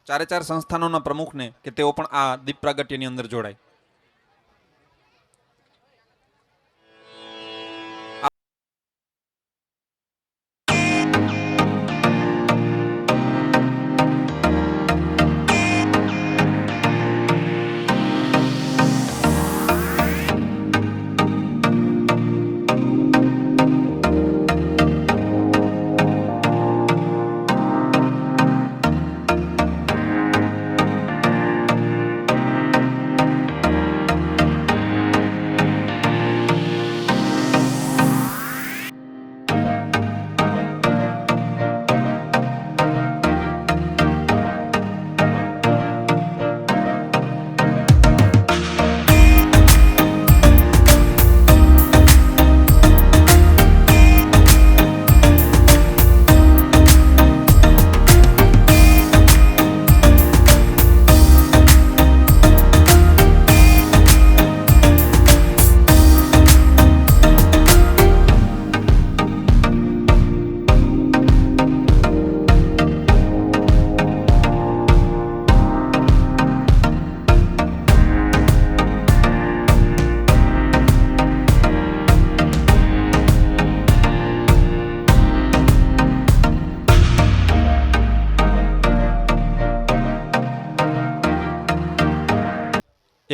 ચારે ચાર સંસ્થાનોના પ્રમુખને કે તેઓ પણ આ દીપ પ્રાગટ્યની અંદર જોડાય.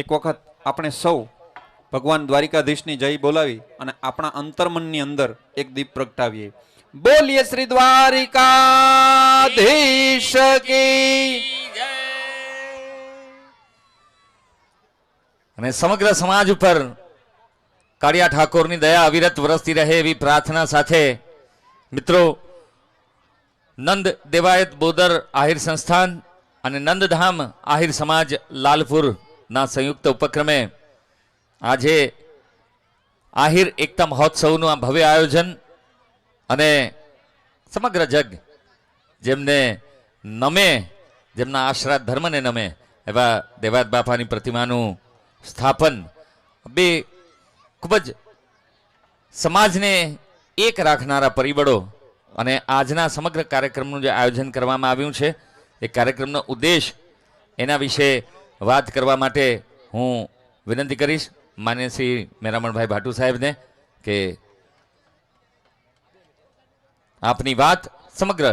એક વખત આપણે સૌ ભગવાન દ્વારિકાધીશની જય બોલાવી અને આપણા અંતર્મનની અંદર એક દીપ પ્રગટાવીએ. બોલીએ શ્રી દ્વારિકાધીશ કી જય. અને સમગ્ર સમાજ ઉપર કાળિયા ઠાકોરની દયા અવિરત વરસતી રહે એવી પ્રાર્થના સાથે મિત્રો, નંદ દેવાયત બોદર આહિર સંસ્થાન અને નંદધામ આહિર સમાજ લાલપુર ના સંયુક્ત ઉપક્રમે આજે આહિર એકતા મહોત્સવનું આ ભવ્ય આયોજન અને સમગ્ર જગ જેમને નમે, જેમના આશરા ધર્મને નમે એવા દેવાયત બાપાની પ્રતિમાનું સ્થાપન, બે ખૂબ જ સમાજને એક રાખનારા પરિબળો અને આજના સમગ્ર કાર્યક્રમનું જે આયોજન કરવામાં આવ્યું છે એ કાર્યક્રમનો ઉદ્દેશ, એના વિશે વાત કરવા માટે હું વિનંતી કરીશ માન્ય શ્રી મેરામણભાઈ ભાટુ સાહેબને કે આપની વાત સમગ્ર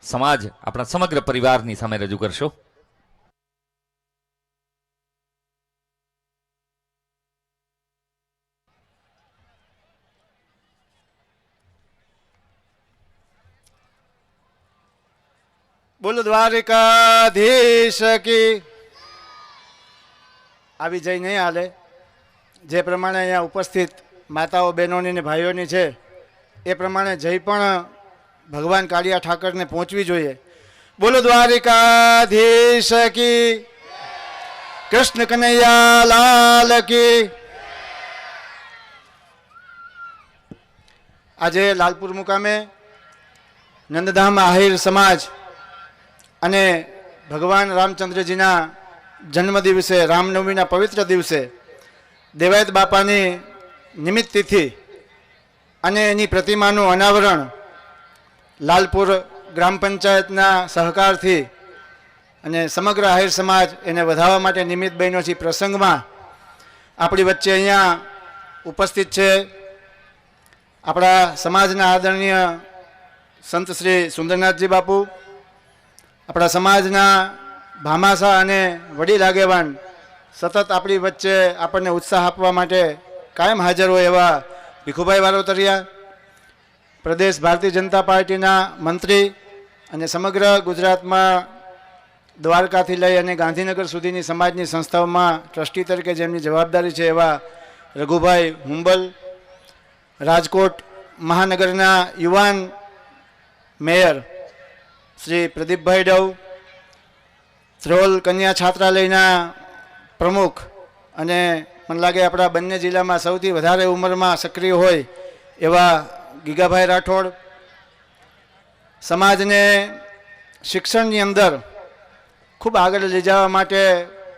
સમાજ, આપણા સમગ્ર પરિવારની સામે રજૂ કરશો. બોલો દ્વારિકાધીશ કી. આવી જઈ નહીં હાલે. જે પ્રમાણે અહીંયા ઉપસ્થિત માતાઓ, બહેનોની ને ભાઈઓની છે એ પ્રમાણે જઈ પણ ભગવાન કાળિયા ઠાકરને પહોંચવી જોઈએ. બોલો દ્વારિકાધીશ કી. કૃષ્ણ કનૈયા લાલ કી. આજે લાલપુર મુકામે નંદધામ આહિર સમાજ અને ભગવાન રામચંદ્રજીના જન્મ દિવસે, રામનવમીના પવિત્ર દિવસે દેવાયત બાપાની નિમિત્ત તિથિ અને એની પ્રતિમાનું અનાવરણ લાલપુર ગ્રામ પંચાયતના સહકારથી અને સમગ્ર આહિર સમાજ એને વધાવવા માટે નિમિત્ત બન્યો છે. પ્રસંગમાં આપણી વચ્ચે અહીંયા ઉપસ્થિત છે આપણા સમાજના આદરણીય સંત શ્રી સુંદરનાથજી બાપુ, આપણા સમાજના ભામાસા અને વડીલ આગેવાન, સતત આપણી વચ્ચે આપણને ઉત્સાહ આપવા માટે કાયમ હાજર હોય એવા ભીખુભાઈ વાલોતરિયા, પ્રદેશ ભારતીય જનતા પાર્ટીના મંત્રી અને સમગ્ર ગુજરાતમાં દ્વારકાથી લઈ અને ગાંધીનગર સુધીની સમાજની સંસ્થાઓમાં ટ્રસ્ટી તરીકે જેમની જવાબદારી છે એવા રઘુભાઈ હુંબલ, રાજકોટ મહાનગરના યુવાન મેયર શ્રી પ્રદીપભાઈ ડવ, ધ્રોલ કન્યા છાત્રાલયના પ્રમુખ અને મને લાગે આપણા બંને જિલ્લામાં સૌથી વધારે ઉંમરમાં સક્રિય હોય એવા ગીગાભાઈ રાઠોડ, સમાજને શિક્ષણની અંદર ખૂબ આગળ લઈ જવા માટે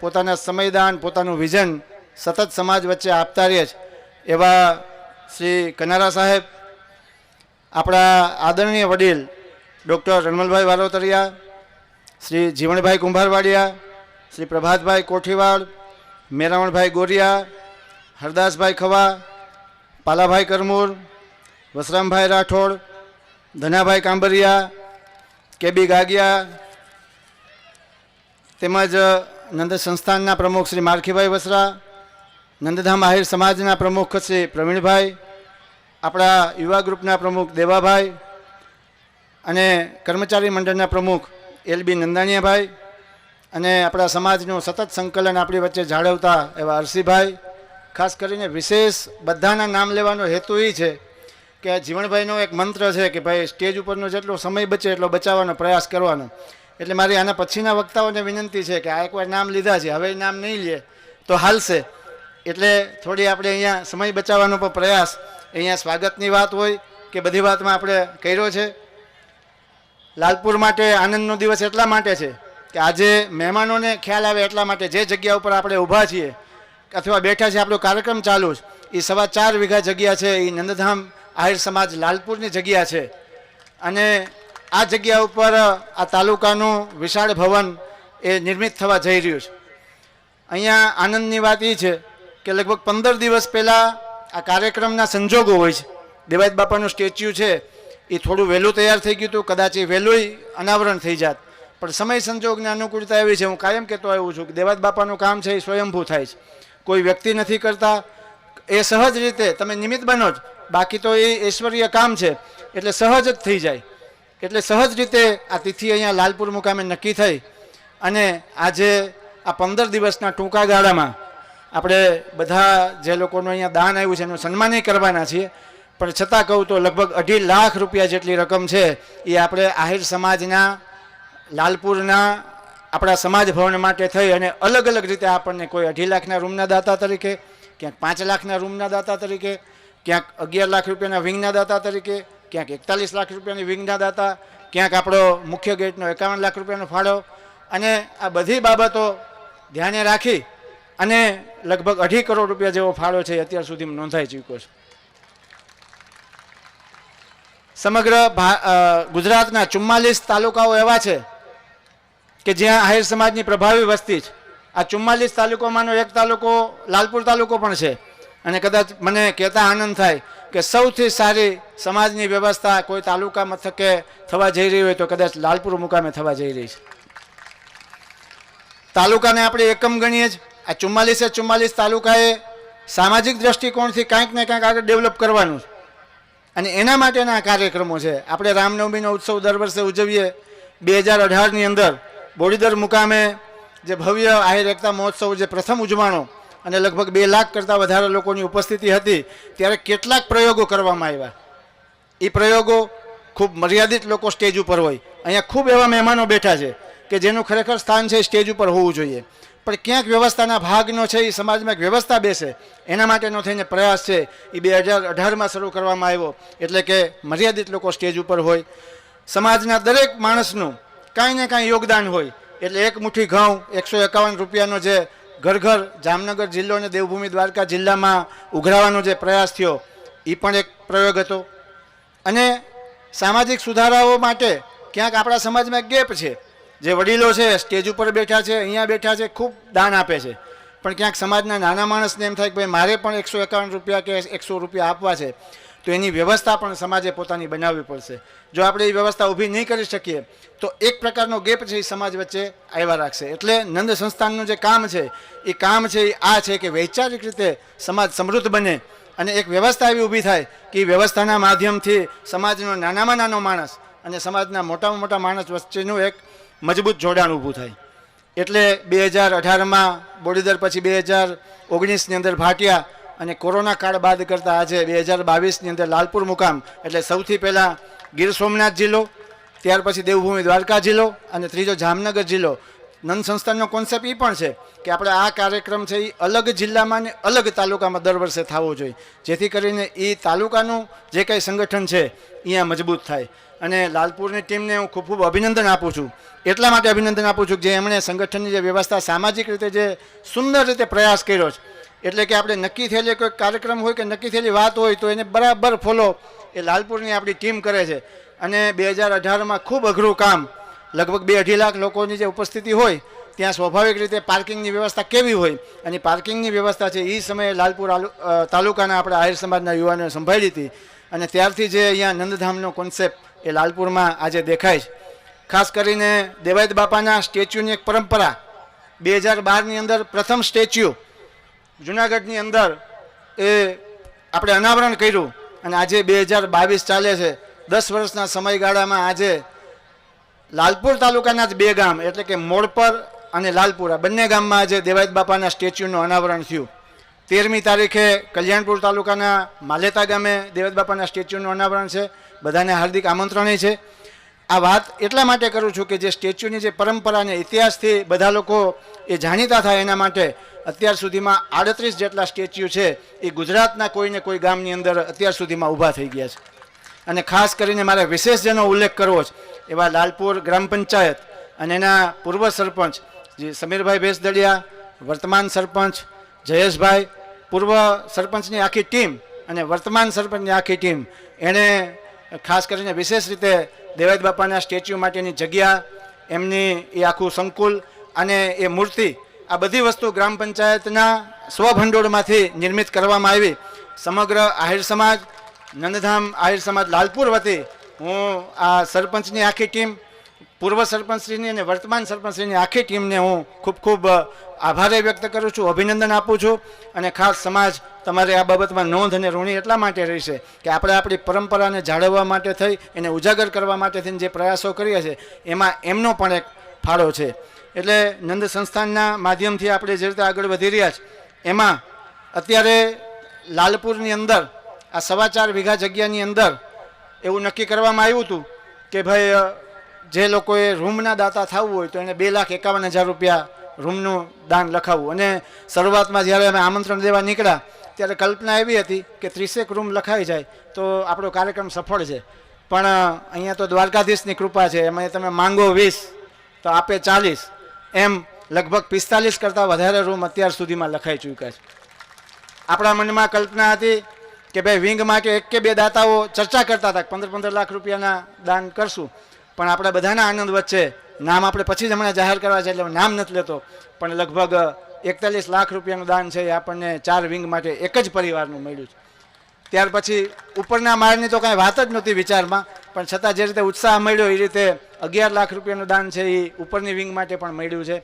પોતાના સમયદાન, પોતાનું વિઝન સતત સમાજ વચ્ચે આપતા રહે છે એવા શ્રી કનારા સાહેબ, આપણા આદરણીય વડીલ ડૉક્ટર રણમલભાઈ વાલોતરિયા, શ્રી જીવણભાઈ કુંભારવાડિયા, શ્રી પ્રભાતભાઈ કોઠીવાડ, મેરાવણભાઈ ગોરિયા, હરદાસભાઈ ખવા, પાલાભાઈ કરમૂર, વસરામભાઈ રાઠોડ, ધનાભાઈ કાંબરિયા, કેબી ગાગિયા, તેમજ નંદ સંસ્થાનના પ્રમુખ શ્રી મારખીભાઈ વસરા, નંદધામ આહિર સમાજના પ્રમુખ શ્રી પ્રવીણભાઈ, આપણા યુવા ગ્રુપના પ્રમુખ દેવાભાઈ અને કર્મચારી મંડળના પ્રમુખ એલબી નંદાણીયાભાઈ અને આપણા સમાજનું સતત સંકલન આપણી વચ્ચે જાળવતા એવા અરસીભાઈ. ખાસ કરીને વિશેષ બધાના નામ લેવાનો હેતુ એ છે કે આ જીવણભાઈનો એક મંત્ર છે કે ભાઈ સ્ટેજ ઉપરનો જેટલો સમય બચે એટલો બચાવવાનો પ્રયાસ કરવાનો. એટલે મારી આના પછીના વક્તાઓને વિનંતી છે કે આ એકવાર નામ લીધા છે, હવે નામ નહીં લે તો હાલશે. એટલે થોડી આપણે અહીંયા સમય બચાવવાનો પણ પ્રયાસ, અહીંયા સ્વાગતની વાત હોય કે બધી વાતમાં આપણે કર્યો છે. લાલપુર માટે આનંદનો દિવસ એટલા માટે છે કે આજે મહેમાનોને ખ્યાલ આવે એટલા માટે જે જગ્યા ઉપર આપણે ઊભા છીએ અથવા બેઠા છે, આપણો કાર્યક્રમ ચાલુ છે, એ 4.25 વીઘા જગ્યા છે, એ નંદધામ આહિર સમાજ લાલપુરની જગ્યા છે. અને આ જગ્યા ઉપર આ તાલુકાનું વિશાળ ભવન એ નિર્મિત થવા જઈ રહ્યું છે. અહીંયા આનંદની વાત એ છે કે લગભગ 15 દિવસ પહેલાં આ કાર્યક્રમના સંજોગો હોય છે. દેવાયત બાપાનું સ્ટેચ્યુ છે એ થોડું વહેલું તૈયાર થઈ ગયું હતું, કદાચ એ વહેલું અનાવરણ થઈ જાત, પણ સમય સંજોગની અનુકૂળતા એવી છે. હું કાયમ કહેતો આવ્યું છું કે દેવાયત બાપાનું કામ છે એ સ્વયંભૂ થાય છે, કોઈ વ્યક્તિ નથી કરતા. એ સહજ રીતે તમે નિમિત્ત બનો જ, બાકી તો એ ઐશ્વર્ય કામ છે એટલે સહજ જ થઈ જાય. એટલે સહજ રીતે આ તિથિ અહીંયા લાલપુર મુકામે નક્કી થઈ અને આજે આ 15 દિવસના ટૂંકા ગાળામાં આપણે બધા જે લોકોનું અહીંયા દાન આવ્યું છે એનું સન્માન કરવાના છીએ. પણ છતાં કહું તો લગભગ 2.5 લાખ રૂપિયા જેટલી રકમ છે એ આપણે આહિર સમાજના લાલપુરના આપણા સમાજ ભવન માટે થઈ અને અલગ અલગ રીતે આપણને કોઈ 2.5 લાખના રૂમના દાતા તરીકે, ક્યાંક 5 લાખના રૂમના દાતા તરીકે, ક્યાંક 11 લાખ રૂપિયાના વિંગના દાતા તરીકે, ક્યાંક 41 લાખ રૂપિયાની વિંગના દાતા, ક્યાંક આપણો મુખ્ય ગેટનો 51 લાખ રૂપિયાનો ફાળો. અને આ બધી બાબતો ધ્યાને રાખી અને લગભગ 2.5 કરોડ રૂપિયા જેવો ફાળો છે અત્યાર સુધી નોંધાઈ ચૂક્યો છે. સમગ્ર ગુજરાતના 44 તાલુકાઓ એવા છે કે જ્યાં આહિર સમાજની પ્રભાવી વસ્તી છે. આ 44 તાલુકામાંનો એક તાલુકો લાલપુર તાલુકો પણ છે. અને કદાચ મને કહેતા આનંદ થાય કે સૌથી સારી સમાજની વ્યવસ્થા કોઈ તાલુકા મથકે થવા જઈ રહી હોય તો કદાચ લાલપુર મુકામે થવા જઈ રહી છે. તાલુકાને આપણે એકમ ગણીએ જ. આ 44 તાલુકાએ સામાજિક દ્રષ્ટિકોણથી કાંઈક ને કાંઈક આગળ ડેવલપ કરવાનું છે અને એના માટેના કાર્યક્રમો છે. આપણે રામનવમીનો ઉત્સવ દર વર્ષે ઉજવીએ. 2018ની અંદર બોડીદર મુકામે જે ભવ્ય આહિર એકતા મહોત્સવ જે પ્રથમ ઉજવાણો અને લગભગ 2 લાખ કરતાં વધારે લોકોની ઉપસ્થિતિ હતી, ત્યારે કેટલાક પ્રયોગો કરવામાં આવ્યા. એ પ્રયોગો ખૂબ મર્યાદિત લોકો સ્ટેજ ઉપર હોય. અહીંયા ખૂબ એવા મહેમાનો બેઠા છે કે જેનું ખરેખર સ્થાન છે સ્ટેજ ઉપર હોવું જોઈએ, પણ ક્યાંક વ્યવસ્થાના ભાગનો છે એ સમાજમાં એક વ્યવસ્થા બેસે એના માટેનો થઈને પ્રયાસ છે એ 2018માં શરૂ કરવામાં આવ્યો. એટલે કે મર્યાદિત લોકો સ્ટેજ ઉપર હોય. સમાજના દરેક માણસનું કાંઈ ને કાંઈ યોગદાન હોય. એટલે એક મુઠ્ઠી ઘઉં 151 રૂપિયાનો જે ઘર ઘર જામનગર જિલ્લો અને દેવભૂમિ દ્વારકા જિલ્લામાં ઉઘરાવાનો જે પ્રયાસ થયો એ પણ એક પ્રયોગ હતો. અને સામાજિક સુધારાઓ માટે ક્યાંક આપણા સમાજમાં એક ગેપ છે. જે વડીલો છે સ્ટેજ ઉપર બેઠા છે, અહીંયા બેઠા છે, ખૂબ દાન આપે છે, પણ ક્યાંક સમાજના નાના માણસને એમ થાય કે ભાઈ મારે પણ 151 રૂપિયા કે 100 રૂપિયા આપવા છે, તો એની વ્યવસ્થા પણ સમાજે પોતાની બનાવવી પડશે. જો આપણે એ વ્યવસ્થા ઊભી નહીં કરી શકીએ તો એક પ્રકારનો ગેપ છે એ સમાજ વચ્ચે આવ્યા રાખશે. એટલે નંદ સંસ્થાનનું જે કામ છે એ આ છે કે વૈચારિક રીતે સમાજ સમૃદ્ધ બને અને એક વ્યવસ્થા એવી ઊભી થાય કે એ વ્યવસ્થાના માધ્યમથી સમાજનો નાનામાં નાનો માણસ અને સમાજના મોટામાં મોટા માણસ વચ્ચેનું એક મજબૂત જોડાણ ઊભું થાય. એટલે 2018માં બોડીદર, પછી 2019ની અંદર ભાટિયા અને કોરોના કાળ બાદ કરતાં આજે 2022ની અંદર લાલપુર મુકામ. એટલે સૌથી પહેલાં ગીર સોમનાથ જિલ્લો, ત્યાર પછી દેવભૂમિ દ્વારકા જિલ્લો અને ત્રીજો જામનગર જિલ્લો. નંદ સંસ્થાનનો કોન્સેપ્ટ એ પણ છે કે આપણે આ કાર્યક્રમ છે એ અલગ જિલ્લામાં ને અલગ તાલુકામાં દર વર્ષે થવો જોઈએ, જેથી કરીને એ તાલુકાનું જે કંઈ સંગઠન છે અહીંયા મજબૂત થાય. અને લાલપુરની ટીમને હું ખૂબ ખૂબ અભિનંદન આપું છું. એટલા માટે અભિનંદન આપું છું કે જે એમણે સંગઠનની જે વ્યવસ્થા સામાજિક રીતે જે સુંદર રીતે પ્રયાસ કર્યો છે. એટલે કે આપણે નક્કી થયેલી કોઈ કાર્યક્રમ હોય કે નક્કી થયેલી વાત હોય તો એને બરાબર ફોલો એ લાલપુરની આપણી ટીમ કરે છે. અને 2018માં ખૂબ અઘરું કામ લગભગ 2-2.5 લાખ લોકોની જે ઉપસ્થિતિ હોય ત્યાં સ્વાભાવિક રીતે પાર્કિંગની વ્યવસ્થા કેવી હોય અને પાર્કિંગની વ્યવસ્થા છે એ સમયે લાલપુર તાલુકાના આપણે આહિર સમાજના યુવાનોએ સંભાળી હતી અને ત્યારથી જે અહીંયા નંદધામનો કોન્સેપ્ટ એ લાલપુરમાં આજે દેખાય છે. ખાસ કરીને દેવાયત બાપાના સ્ટેચ્યુની એક પરંપરા 2012ની અંદર પ્રથમ સ્ટેચ્યુ જુનાગઢની અંદર એ આપણે અનાવરણ કર્યું અને આજે 2022 ચાલે છે. 10 વર્ષના સમયગાળામાં આજે લાલપુર તાલુકાના જ 2 ગામ એટલે કે મોડપર અને લાલપુરા બંને ગામમાં આજે દેવાયત બાપાના સ્ટેચ્યુનું અનાવરણ થયું. 13મી તારીખે કલ્યાણપુર તાલુકાના માલેતા ગામે દેવાયત બાપાના સ્ટેચ્યુનું અનાવરણ છે. બધાને હાર્દિક આમંત્રણ છે. આ વાત એટલા માટે કરું છું કે જે સ્ટેચ્યુની જે પરંપરા અને ઇતિહાસથી બધા લોકો એ જાણીતા થાય એના માટે અત્યાર સુધીમાં 38 જેટલા સ્ટેચ્યુ છે એ ગુજરાતના કોઈને કોઈ ગામની અંદર અત્યાર સુધીમાં ઊભા થઈ ગયા છે. અને ખાસ કરીને મારે વિશેષ જેનો ઉલ્લેખ કરવો છે એવા લાલપુર ગ્રામ પંચાયત અને એના પૂર્વ સરપંચ જે સમીરભાઈ ભેસદડિયા, વર્તમાન સરપંચ જયેશભાઈ, પૂર્વ સરપંચની આખી ટીમ અને વર્તમાન સરપંચની આખી ટીમ એણે ખાસ કરીને વિશેષ રીતે દેવાયત બાપાના સ્ટેચ્યુ માટેની જગ્યા, એમની એ આખું સંકુલ અને એ મૂર્તિ આ બધી વસ્તુ ગ્રામ પંચાયતના સ્વભંડોળમાંથી નિર્મિત કરવામાં આવી. સમગ્ર આહિર સમાજ નંદધામ આહિર સમાજ લાલપુર વતી હું આ સરપંચની આખી ટીમ, પૂર્વ સરપંચશ્રીની અને વર્તમાન સરપંચશ્રીની આખી ટીમને હું ખૂબ ખૂબ આભાર વ્યક્ત કરું છું, અભિનંદન આપું છું. અને ખાસ સમાજ તમારે આ બાબતમાં નોંધ અને ઋણી એટલા માટે રહેશે કે આપણે આપણી પરંપરાને જાળવવા માટે થઈ એને ઉજાગર કરવા માટે થઈને જે પ્રયાસો કરીએ છીએ એમાં એમનો પણ એક ફાળો છે. એટલે નંદ સંસ્થાનના માધ્યમથી આપણે જે રીતે આગળ વધી રહ્યા છે એમાં અત્યારે લાલપુરની અંદર આ 4.25 વીઘા જગ્યાની અંદર એવું નક્કી કરવામાં આવ્યું હતું કે ભાઈ જે લોકોએ રૂમના દાતા થવું હોય તો એને 2,51,000 રૂપિયા રૂમનું દાન લખાવવું. અને શરૂઆતમાં જ્યારે અમે આમંત્રણ દેવા નીકળ્યા ત્યારે કલ્પના એવી હતી કે 30 રૂમ લખાઈ જાય તો આપણો કાર્યક્રમ સફળ છે. પણ અહીંયા તો દ્વારકાધીશની કૃપા છે, એમાં તમે માંગો 20 તો આપે 40, એમ લગભગ 45 કરતાં વધારે રૂમ અત્યાર સુધીમાં લખાઈ ચૂક્યા છે. આપણા મનમાં કલ્પના હતી કે ભાઈ વિંગમાં કે 1 કે 2 દાતાઓ ચર્ચા કરતા હતા 15-15 લાખ રૂપિયાના દાન કરશું, પણ આપણા બધાના આનંદ વચ્ચે નામ આપણે પછી જ હમણાં જાહેર કરવા છે એટલે નામ નથી લેતો, પણ લગભગ 41 લાખ રૂપિયાનું દાન છે એ આપણને 4 વિંગ માટે એક જ પરિવારનું મળ્યું છે. ત્યાર પછી ઉપરના માળની તો કાંઈ વાત જ નહોતી વિચારમાં, પણ છતાં જે રીતે ઉત્સાહ મળ્યો એ રીતે 11 લાખ રૂપિયાનું દાન છે એ ઉપરની વિંગ માટે પણ મળ્યું છે.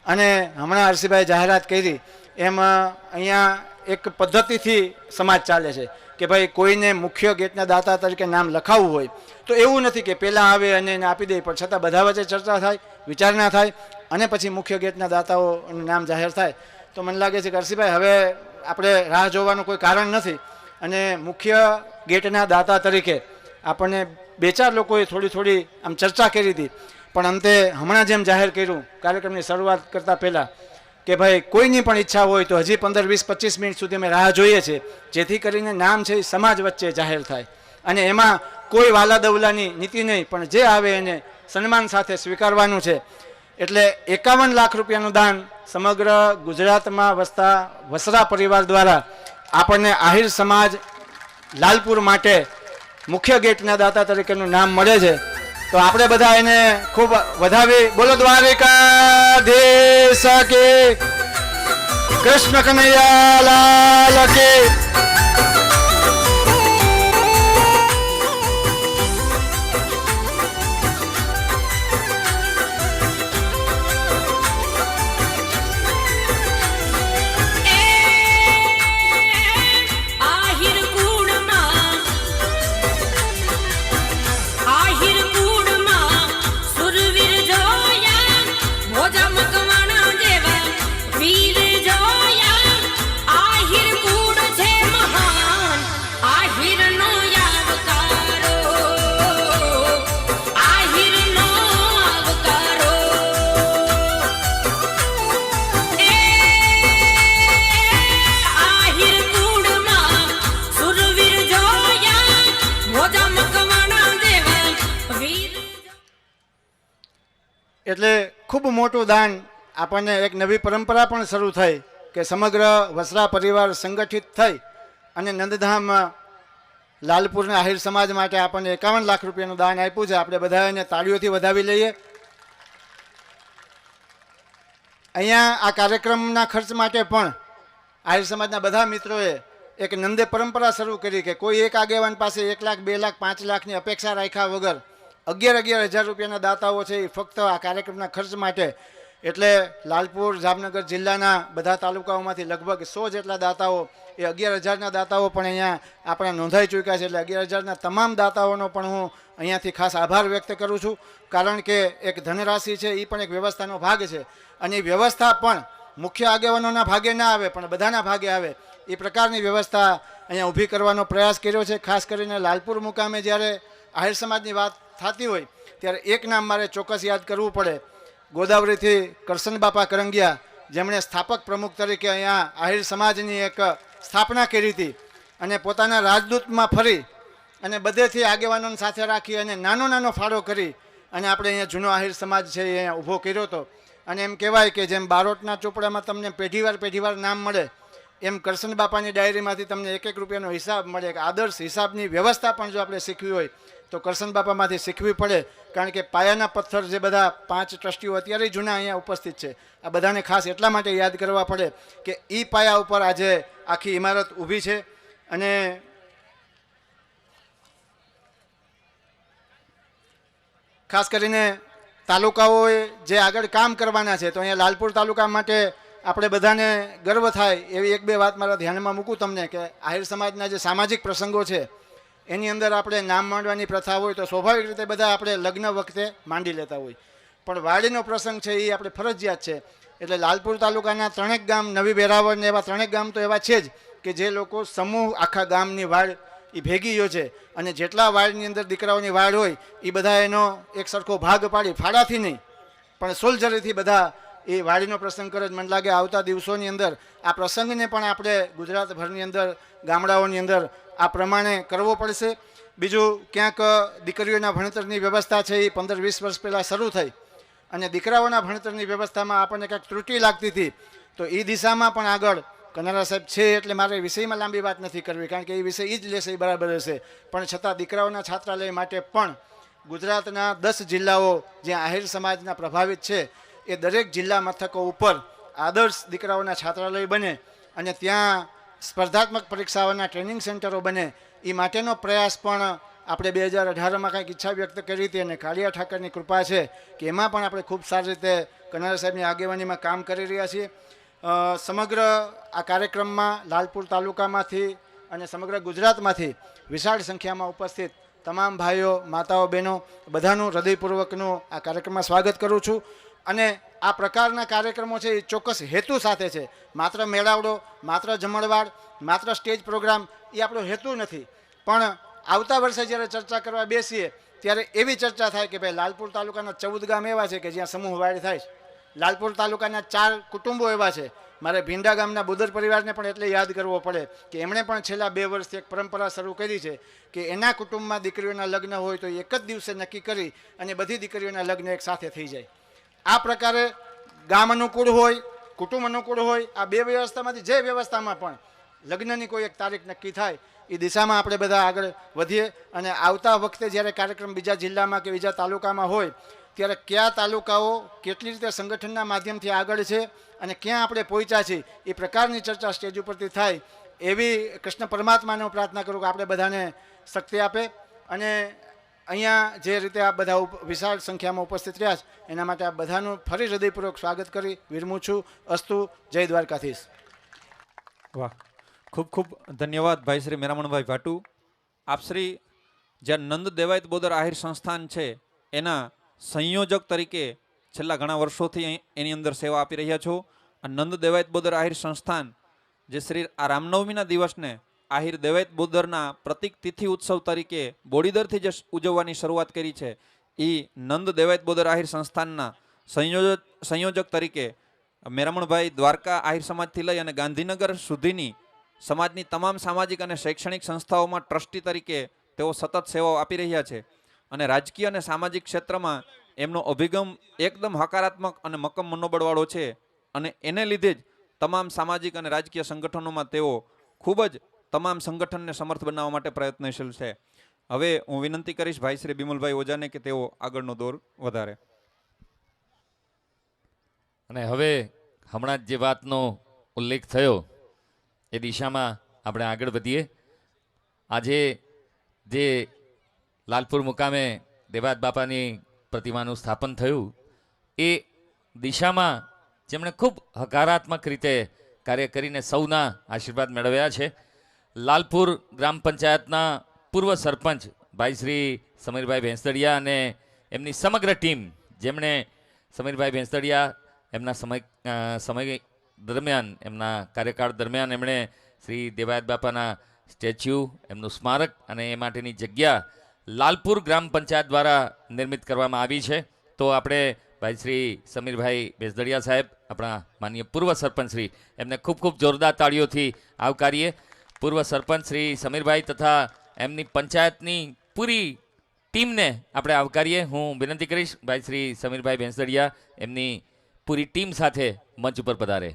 અને હમણાં હર્ષિભાઈ જાહેરાત કરી એમ અહીંયા એક પદ્ધતિથી સમાજ ચાલે છે કે ભાઈ કોઈને મુખ્ય ગેટના દાતા તરીકે નામ લખાવવું હોય તો એવું નથી કે પહેલાં આવે અને એને આપી દે, પણ છતાં બધા વચ્ચે ચર્ચા થાય, વિચારણા થાય અને પછી મુખ્ય ગેટના દાતાઓનું નામ જાહેર થાય. તો મને લાગે છે કે હર્ષિભાઈ હવે આપણે રાહ જોવાનું કોઈ કારણ નથી અને મુખ્ય ગેટના દાતા તરીકે આપણને 2-4 લોકોએ થોડી આમ ચર્ચા કરી હતી, પણ અંતે હમણાં જેમ જાહેર કર્યું કાર્યક્રમની શરૂઆત કરતાં પહેલાં કે ભાઈ કોઈની પણ ઈચ્છા હોય તો હજી 15, 20, 25 મિનિટ સુધી અમે રાહ જોઈએ છીએ જેથી કરીને નામ છે એ સમાજ વચ્ચે જાહેર થાય અને એમાં કોઈ વાલા દવલાની નીતિ નહીં, પણ જે આવે એને સન્માન સાથે સ્વીકારવાનું છે. એટલે 51 લાખ રૂપિયાનું દાન સમગ્ર ગુજરાતમાં વસતા વસરા પરિવાર દ્વારા આપણને આહિર સમાજ લાલપુર માટે મુખ્ય ગેટના દાતા તરીકેનું નામ મળે છે. તો આપણે બધા એને ખૂબ વધાવી બોલો દ્વારિકાધીશ કી, કૃષ્ણ કનૈયા લાલ કી. એટલે ખૂબ મોટું દાન આપણને એક નવી પરંપરા પણ શરૂ થઈ કે સમગ્ર વસરા પરિવાર સંગઠિત થઈ અને નંદધામ લાલપુરના આહિર સમાજ માટે આપણને 51 લાખ રૂપિયાનું દાન આપ્યું છે. આપણે બધા એને તાળીઓથી વધાવી લઈએ અહીંયા આ કાર્યક્રમના ખર્ચ માટે પણ આહિર સમાજના બધા મિત્રોએ એક નંદે પરંપરા શરૂ કરી કે કોઈ એક આગેવાન પાસે 1 લાખ 2 લાખ 5 લાખની અપેક્ષા રાખ્યા વગર 11,000 રૂપિયાના દાતાઓ છે એ ફક્ત આ કાર્યક્રમના ખર્ચ માટે, એટલે લાલપુર જામનગર જિલ્લાના બધા તાલુકાઓમાંથી લગભગ 100 જેટલા દાતાઓ, એ 11,000ના દાતાઓ પણ અહીંયા આપણા નોંધાઈ ચૂક્યા છે. એટલે 11,000ના તમામ દાતાઓનો પણ હું અહીંયાથી ખાસ આભાર વ્યક્ત કરું છું, કારણ કે એક ધનરાશિ છે એ પણ એક વ્યવસ્થાનો ભાગ છે, અને એ વ્યવસ્થા પણ મુખ્ય આગેવાનોના ભાગે ના આવે પણ બધાના ભાગે આવે એ પ્રકારની વ્યવસ્થા અહીંયા ઊભી કરવાનો પ્રયાસ કર્યો છે. ખાસ કરીને લાલપુર મુકામે જ્યારે આહિર સમાજની વાત થતી હોય ત્યારે એક નામ મારે ચોક્કસ યાદ કરવું પડે, ગોદાવરીથી કરશન બાપા કરંગિયા, જેમણે સ્થાપક પ્રમુખ તરીકે અહીંયા આહિર સમાજની એક સ્થાપના કરી હતી, અને પોતાના રાજદૂતમાં ફરી અને બધેથી આગેવાનોને સાથે રાખી અને નાનો ફાળો કરી અને આપણે અહીંયા જૂનો આહિર સમાજ છે એ અહીંયા ઊભો કર્યો હતો. અને એમ કહેવાય કે જેમ બારોટના ચોપડામાં તમને પેઢીવાર નામ મળે, એમ કરશન બાપાની ડાયરીમાંથી તમને 1-1 રૂપિયાનો હિસાબ મળે. કે આદર્શ હિસાબની વ્યવસ્થા પણ જો આપણે શીખવી હોય તો કરશન બાપામાંથી શીખવી પડે, કારણ કે પાયાના પથ્થર જે બધા 5 ટ્રસ્ટીઓ અત્યારે જૂના અહીંયા ઉપસ્થિત છે, આ બધાને ખાસ એટલા માટે યાદ કરવા પડે કે એ પાયા ઉપર આજે આખી ઇમારત ઊભી છે. અને ખાસ કરીને તાલુકાઓએ જે આગળ કામ કરવાના છે, તો અહીંયા લાલપુર તાલુકા માટે આપણે બધાને ગર્વ થાય એવી 1-2 વાત મારા ધ્યાનમાં મૂકું તમને, કે આહિર સમાજના જે સામાજિક પ્રસંગો છે એની અંદર આપણે નામ માંડવાની પ્રથા હોય તો સ્વાભાવિક રીતે બધા આપણે લગ્ન વખતે માંડી લેતા હોય, પણ વાડીનો પ્રસંગ છે એ આપણે ફરજિયાત છે. એટલે લાલપુર તાલુકાના 3 ગામ, નવી વેરાવળ ને એવા 3 ગામ તો એવા છે જ કે જે લોકો સમૂહ આખા ગામની વાડ એ ભેગી યોજે, અને જેટલા વાડની અંદર દીકરાઓની વાડ હોય એ બધા એનો એક સરખો ભાગ પાડી, ફાળાથી નહીં પણ સોલ્જરીથી બધા એ વાડીનો પ્રસંગ કરે. મને લાગે આવતા દિવસોની અંદર આ પ્રસંગને પણ આપણે ગુજરાતભરની અંદર ગામડાઓની અંદર આ પ્રમાણે કરવો પડશે. બીજું ક્યાંક દીકરીઓના ભણતરની વ્યવસ્થા છે એ 15-20 વર્ષ પહેલાં શરૂ થઈ, અને દીકરાઓના ભણતરની વ્યવસ્થામાં આપણને કંઈક ત્રુટિ લાગતી હતી, તો એ દિશામાં પણ આગળ કનારા સાહેબ છે, એટલે મારે વિષયમાં લાંબી વાત નથી કરવી, કારણ કે એ વિષય એ જ લેશે એ બરાબર હશે. પણ છતાં દીકરાઓના છાત્રાલય માટે પણ ગુજરાતના 10 જિલ્લાઓ જ્યાં આહિર સમાજના પ્રભાવિત છે એ દરેક જિલ્લા મથકો ઉપર આદર્શ દીકરાઓના છાત્રાલય બને, અને ત્યાં સ્પર્ધાત્મક પરીક્ષાઓના ટ્રેનિંગ સેન્ટરો બને, એ માટેનો પ્રયાસ પણ આપણે 2018માં કંઈક ઈચ્છા વ્યક્ત કરી હતી, અને કાળિયા ઠાકરની કૃપા છે કે એમાં પણ આપણે ખૂબ સારી રીતે કનારા સાહેબની આગેવાનીમાં કામ કરી રહ્યા છીએ. સમગ્ર આ કાર્યક્રમમાં લાલપુર તાલુકામાંથી અને સમગ્ર ગુજરાતમાંથી વિશાળ સંખ્યામાં ઉપસ્થિત તમામ ભાઈઓ, માતાઓ, બહેનો બધાનું હૃદયપૂર્વકનું આ કાર્યક્રમમાં સ્વાગત કરું છું. અને આ પ્રકારના કાર્યક્રમો છે એ ચોક્કસ હેતુ સાથે છે, માત્ર મેળાવડો, માત્ર જમણવાર, માત્ર સ્ટેજ પ્રોગ્રામ એ આપણો હેતુ નથી. પણ આવતા વર્ષે જ્યારે ચર્ચા કરવા બેસીએ ત્યારે એવી ચર્ચા થાય કે ભાઈ લાલપુર તાલુકાના 14 ગામ એવા છે કે જ્યાં સમૂહ વાડ થાય છે. લાલપુર તાલુકાના 4 કુટુંબો એવા છે, મારે ભીંડા ગામના બુદર પરિવારને પણ એટલે યાદ કરવો પડે કે એમણે પણ છેલ્લા 2 વર્ષથી એક પરંપરા શરૂ કરી છે કે એના કુટુંબમાં દીકરીઓના લગ્ન હોય તો એક જ દિવસે નક્કી કરી અને બધી દીકરીઓના લગ્ન એક સાથે થઈ જાય. આ પ્રકારે ગામ અનુકૂળ હોય, કુટુંબ અનુકૂળ હોય, આ 2 વ્યવસ્થામાંથી જે વ્યવસ્થામાં પણ લગ્નની કોઈ એક તારીખ નક્કી થાય એ દિશામાં આપણે બધા આગળ વધીએ. અને આવતા વખતે જ્યારે કાર્યક્રમ બીજા જિલ્લામાં કે બીજા તાલુકામાં હોય ત્યારે કયા તાલુકાઓ કેટલી રીતે સંગઠનના માધ્યમથી આગળ છે અને ક્યાં આપણે પહોંચ્યા છીએ એ પ્રકારની ચર્ચા સ્ટેજ ઉપરથી થાય એવી કૃષ્ણ પરમાત્માને હું પ્રાર્થના કરું કે આપણે બધાને શક્તિ આપે. અને અહીંયા જે રીતે આ બધા વિશાળ સંખ્યામાં ઉપસ્થિત રહ્યા છે એના માટે આ બધાનું ફરી હૃદયપૂર્વક સ્વાગત કરી વિરમું છું. અસ્તુ. જય દ્વારકાધીશ. વાહ, ખૂબ ખૂબ ધન્યવાદ ભાઈ શ્રી મેરામણભાઈ ભાટુ. આપ શ્રી જ્યાં નંદ દેવાયત બોદર આહિર સંસ્થાન છે એના સંયોજક તરીકે છેલ્લા ઘણા વર્ષોથી એની અંદર સેવા આપી રહ્યા છો. આ નંદ દેવાયત બોદર આહિર સંસ્થાન જે શ્રી આ રામનવમીના દિવસને આહિર દેવાયત બોદરના પ્રતિક તિથિ ઉત્સવ તરીકે બોડીદરથી જે ઉજવવાની શરૂઆત કરી છે એ નંદ દેવાયત બોદર આહિર સંસ્થાનના સંયોજક તરીકે મેરામણભાઈ દ્વારકા આહિર સમાજથી લઈ અને ગાંધીનગર સુધીની સમાજની તમામ સામાજિક અને શૈક્ષણિક સંસ્થાઓમાં ટ્રસ્ટી તરીકે તેઓ સતત સેવાઓ આપી રહ્યા છે. અને રાજકીય અને સામાજિક ક્ષેત્રમાં એમનો અભિગમ એકદમ હકારાત્મક અને મક્કમ મનોબળવાળો છે, અને એને લીધે જ તમામ સામાજિક અને રાજકીય સંગઠનોમાં તેઓ ખૂબ જ તમામ સંગઠનને સમર્થ બનાવવા માટે પ્રયત્નશીલ છે. હવે હું વિનંતી કરીશ ભાઈ શ્રી બિમલભાઈ ઓજાને કે તેઓ આગળનો દોર વધારે. અને હવે હમણાં જ જે વાતનો ઉલ્લેખ થયો એ દિશામાં આપણે આગળ વધીએ. આજે જે લાલપુર મુકામે દેવાયત બાપાની પ્રતિમાનું સ્થાપન થયું એ દિશામાં જેમણે ખૂબ હકારાત્મક રીતે કાર્ય કરીને સૌના આશીર્વાદ મેળવ્યા છે. લાલપુર ગ્રામ પંચાયતના પૂર્વ સરપંચ ભાઈ શ્રી સમીરભાઈ ભેંસદડિયા અને એમની સમગ્ર ટીમ, જેમણે સમીરભાઈ ભેંસદડિયા એમના સમય દરમિયાન, એમના કાર્યકાળ દરમિયાન એમણે શ્રી દેવાયત બાપાના સ્ટેચ્યુ, એમનું સ્મારક અને એ માટેની જગ્યા લાલપુર ગ્રામ પંચાયત દ્વારા નિર્મિત કરવામાં આવી છે. તો આપણે ભાઈ શ્રી સમીરભાઈ ભેંસદડિયા સાહેબ, આપણા માનનીય પૂર્વ સરપંચ શ્રી, એમને ખૂબ ખૂબ જોરદાર તાળીઓથી આવકારીએ. પૂર્વ સરપંચ શ્રી સમીરભાઈ તથા એમની પંચાયતની પૂરી ટીમને આપણે આવકારીએ. હું વિનંતી કરીશ ભાઈ શ્રી સમીરભાઈ ભેંસદડિયા એમની પૂરી ટીમ સાથે મંચ ઉપર પધારે.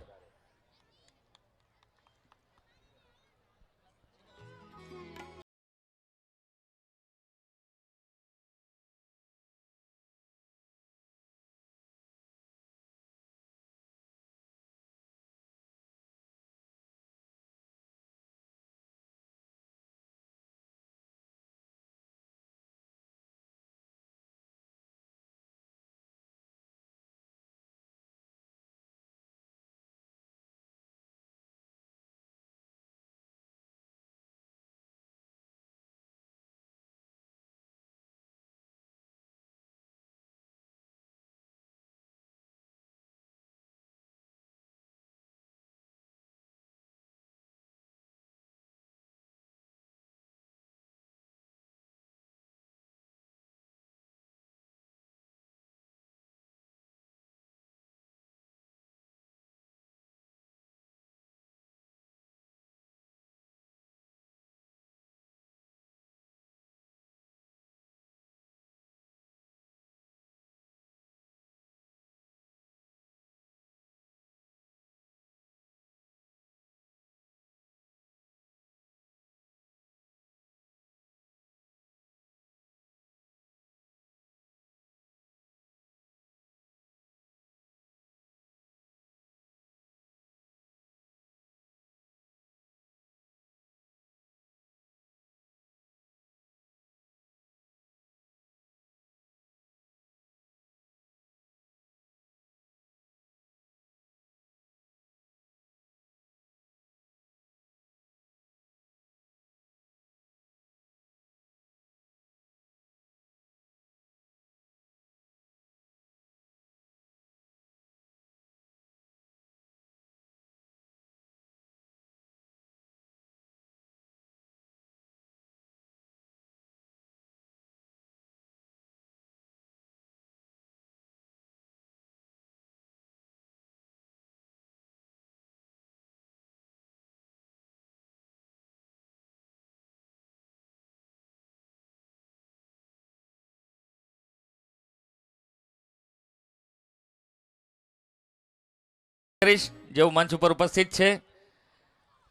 જેઓ મંચ ઉપર ઉપસ્થિત છે,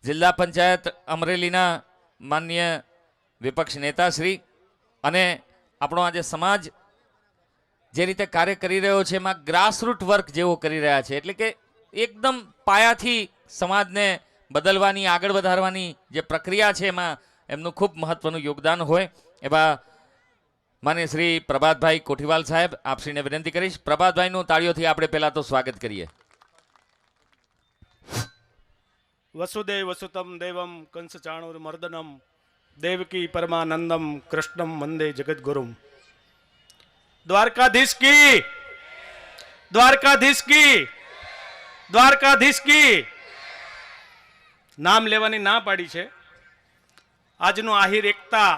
જિલ્લા પંચાયત અમરેલીના માનનીય વિપક્ષ નેતા શ્રી, અને આપણો આજે સમાજ જે રીતે કાર્ય કરી રહ્યો છે એમાં ગ્રાસરૂટ વર્ક જેવો કરી રહ્યા છે, એટલે કે એકદમ પાયાથી સમાજને બદલવાની, આગળ વધારવાની જે પ્રક્રિયા છે એમાં એમનું ખૂબ મહત્વનું યોગદાન હોય એવા માનીય શ્રી પ્રભાતભાઈ કોઠીવાલ સાહેબ, આપશ્રીને વિનંતી કરીશ પ્રભાતભાઈનું તાળીઓથી આપણે પહેલા તો સ્વાગત કરીએ. વસુદેવ વસુતમ દેવમ કંસ ચાણુર મર્દનમ દેવકી પરમાનંદમ કૃષ્ણમ વંદે જગદગુરુમ. દ્વારકાધીશ કી, દ્વારકાધીશ કી, દ્વારકાધીશ કી. નામ લેવાની ના પાડી છે. આજનું આહિર એકતા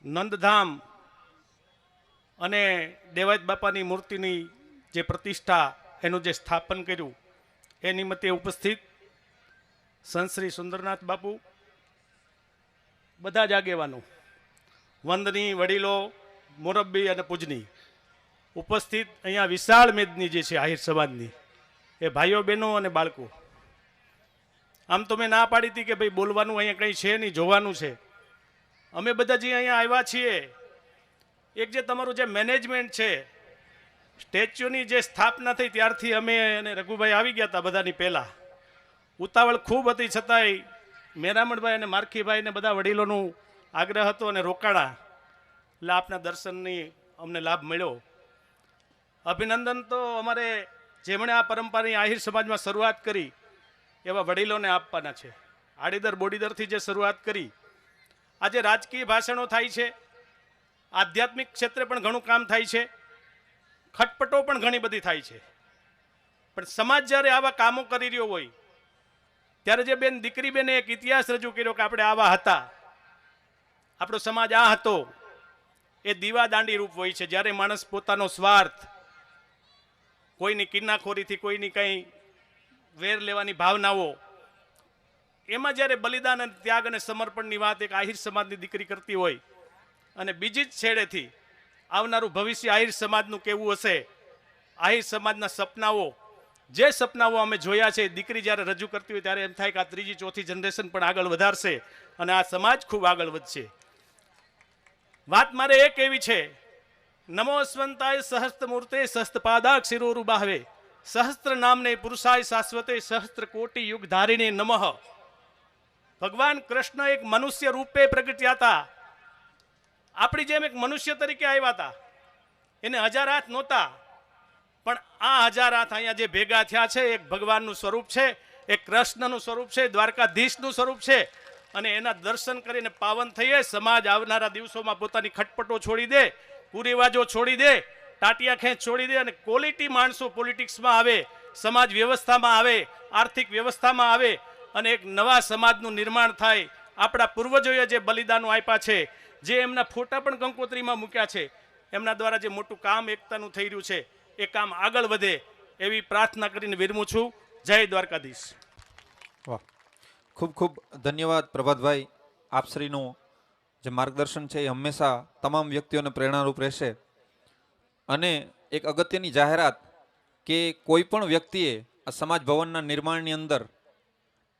નંદધામ અને દેવાયત બાપાની મૂર્તિની જે પ્રતિષ્ઠા, એનું જે સ્થાપન કર્યું એ નિમિત્તે ઉપસ્થિત સંત શ્રી સુંદરનાથ બાપુ, બધા જ આગેવાનો, વંદની, વડીલો, મોરબ્બી અને પૂજની ઉપસ્થિત અહીંયા વિશાળ મેદની જે છે આહિર સમાજની, એ ભાઈઓ બહેનો અને બાળકો. આમ તો મેં ના પાડી હતી કે ભાઈ બોલવાનું અહીંયા કંઈ છે નહીં, જોવાનું છે. અમે બધા જે અહીંયા આવ્યા છીએ, એક જે તમારું જે મેનેજમેન્ટ છે સ્ટેચ્યુની જે સ્થાપના થઈ ત્યારથી અમે અને રઘુભાઈ આવી ગયા હતા બધાની પહેલાં. ઉતાવળ ખૂબ હતી છતાંય મેરામણભાઈ અને મારખીભાઈ ને બધા વડીલોનું આગ્રહ હતો અને રોકાણા, એટલે આપના દર્શનની અમને લાભ મળ્યો. અભિનંદન તો અમારે જેમણે આ પરંપરાની આહિર સમાજમાં શરૂઆત કરી એવા વડીલોને આપવાના છે. આડીદર બોડીદરથી જે શરૂઆત કરી, આજે રાજકીય ભાષણો થાય છે, આધ્યાત્મિક ક્ષેત્રે પણ ઘણું કામ થાય છે, ખટપટો પણ ઘણી બધી થાય છે, પણ સમાજ જ્યારે આવા કામો કરી રહ્યો હોય ત્યારે જે બેન દીકરી બેને એક ઇતિહાસ રજૂ કર્યો કે આપણે આવા હતા, આપણો સમાજ આ હતો, એ દીવાદાંડી રૂપ હોય છે. જ્યારે માણસ પોતાનો સ્વાર્થ, કોઈની કિન્નાખોરીથી, કોઈની કંઈ વેર લેવાની ભાવનાઓ, એમાં જ્યારે બલિદાન અને ત્યાગ અને સમર્પણની વાત એક આહિર સમાજની દીકરી કરતી હોય અને બીજી જ છેડેથી આવનારું ભવિષ્ય આહિર સમાજનું કેવું હશે, આહિર સમાજના સપનાઓ, જે સપનાઓ અમે જોયા છે, દીકરી જ્યારે રજૂ કરતી હોય ત્યારે એમ થાય કે આ ત્રીજી ચોથી જનરેશન પણ આગળ વધારશે અને આ સમાજ ખૂબ આગળ વધશે. વાત મારે એક એવી છે, નમો સ્વંતાય સહસ્ત્ર મૂર્તે સહસ્ત્રપાદાક શિરોરુબાહવે સહસ્ત્ર નામને પુરુષાય શાશ્વતે સહસ્ત્ર કોટી યુગ ધારીને નમઃ. ભગવાન કૃષ્ણ એક મનુષ્ય રૂપે પ્રગટ્યા હતા, આપણી જેમ એક મનુષ્ય તરીકે આવ્યા હતા. એને 1000 હાથ નહોતા, પણ આ 1000 હાથ અહીંયા જે ભેગા થયા છે, એક ભગવાનનું સ્વરૂપ છે, એક કૃષ્ણનું સ્વરૂપ છે, દ્વારકાધીશનું સ્વરૂપ છે, અને એના દર્શન કરીને પાવન થઈએ. સમાજ આવનારા દિવસોમાં પોતાની ખટપટો છોડી દે, કુરિવાજો છોડી દે, ટાટિયા ખેંચ છોડી દે અને ક્વોલિટી માણસો પોલિટિક્સમાં આવે, સમાજ વ્યવસ્થામાં આવે, આર્થિક વ્યવસ્થામાં આવે અને એક નવા સમાજનું નિર્માણ થાય. આપણા પૂર્વજોએ જે બલિદાનો આપ્યા છે, જે એમના ફોટા પણ કંકોત્રીમાં મૂક્યા છે, એમના દ્વારા જે મોટું કામ એકતાનું થઈ રહ્યું છે, એ કામ આગળ વધે એવી પ્રાર્થના કરીને વિરમું છું. જય દ્વારકાધીશ. વાહ, ખૂબ ખૂબ ધન્યવાદ પ્રભાતભાઈ. આપશ્રીનું જે માર્ગદર્શન છે એ હંમેશા તમામ વ્યક્તિઓને પ્રેરણારૂપ રહેશે. અને એક અગત્યની જાહેરાત કે કોઈ પણ વ્યક્તિએ આ સમાજ ભવનના નિર્માણની અંદર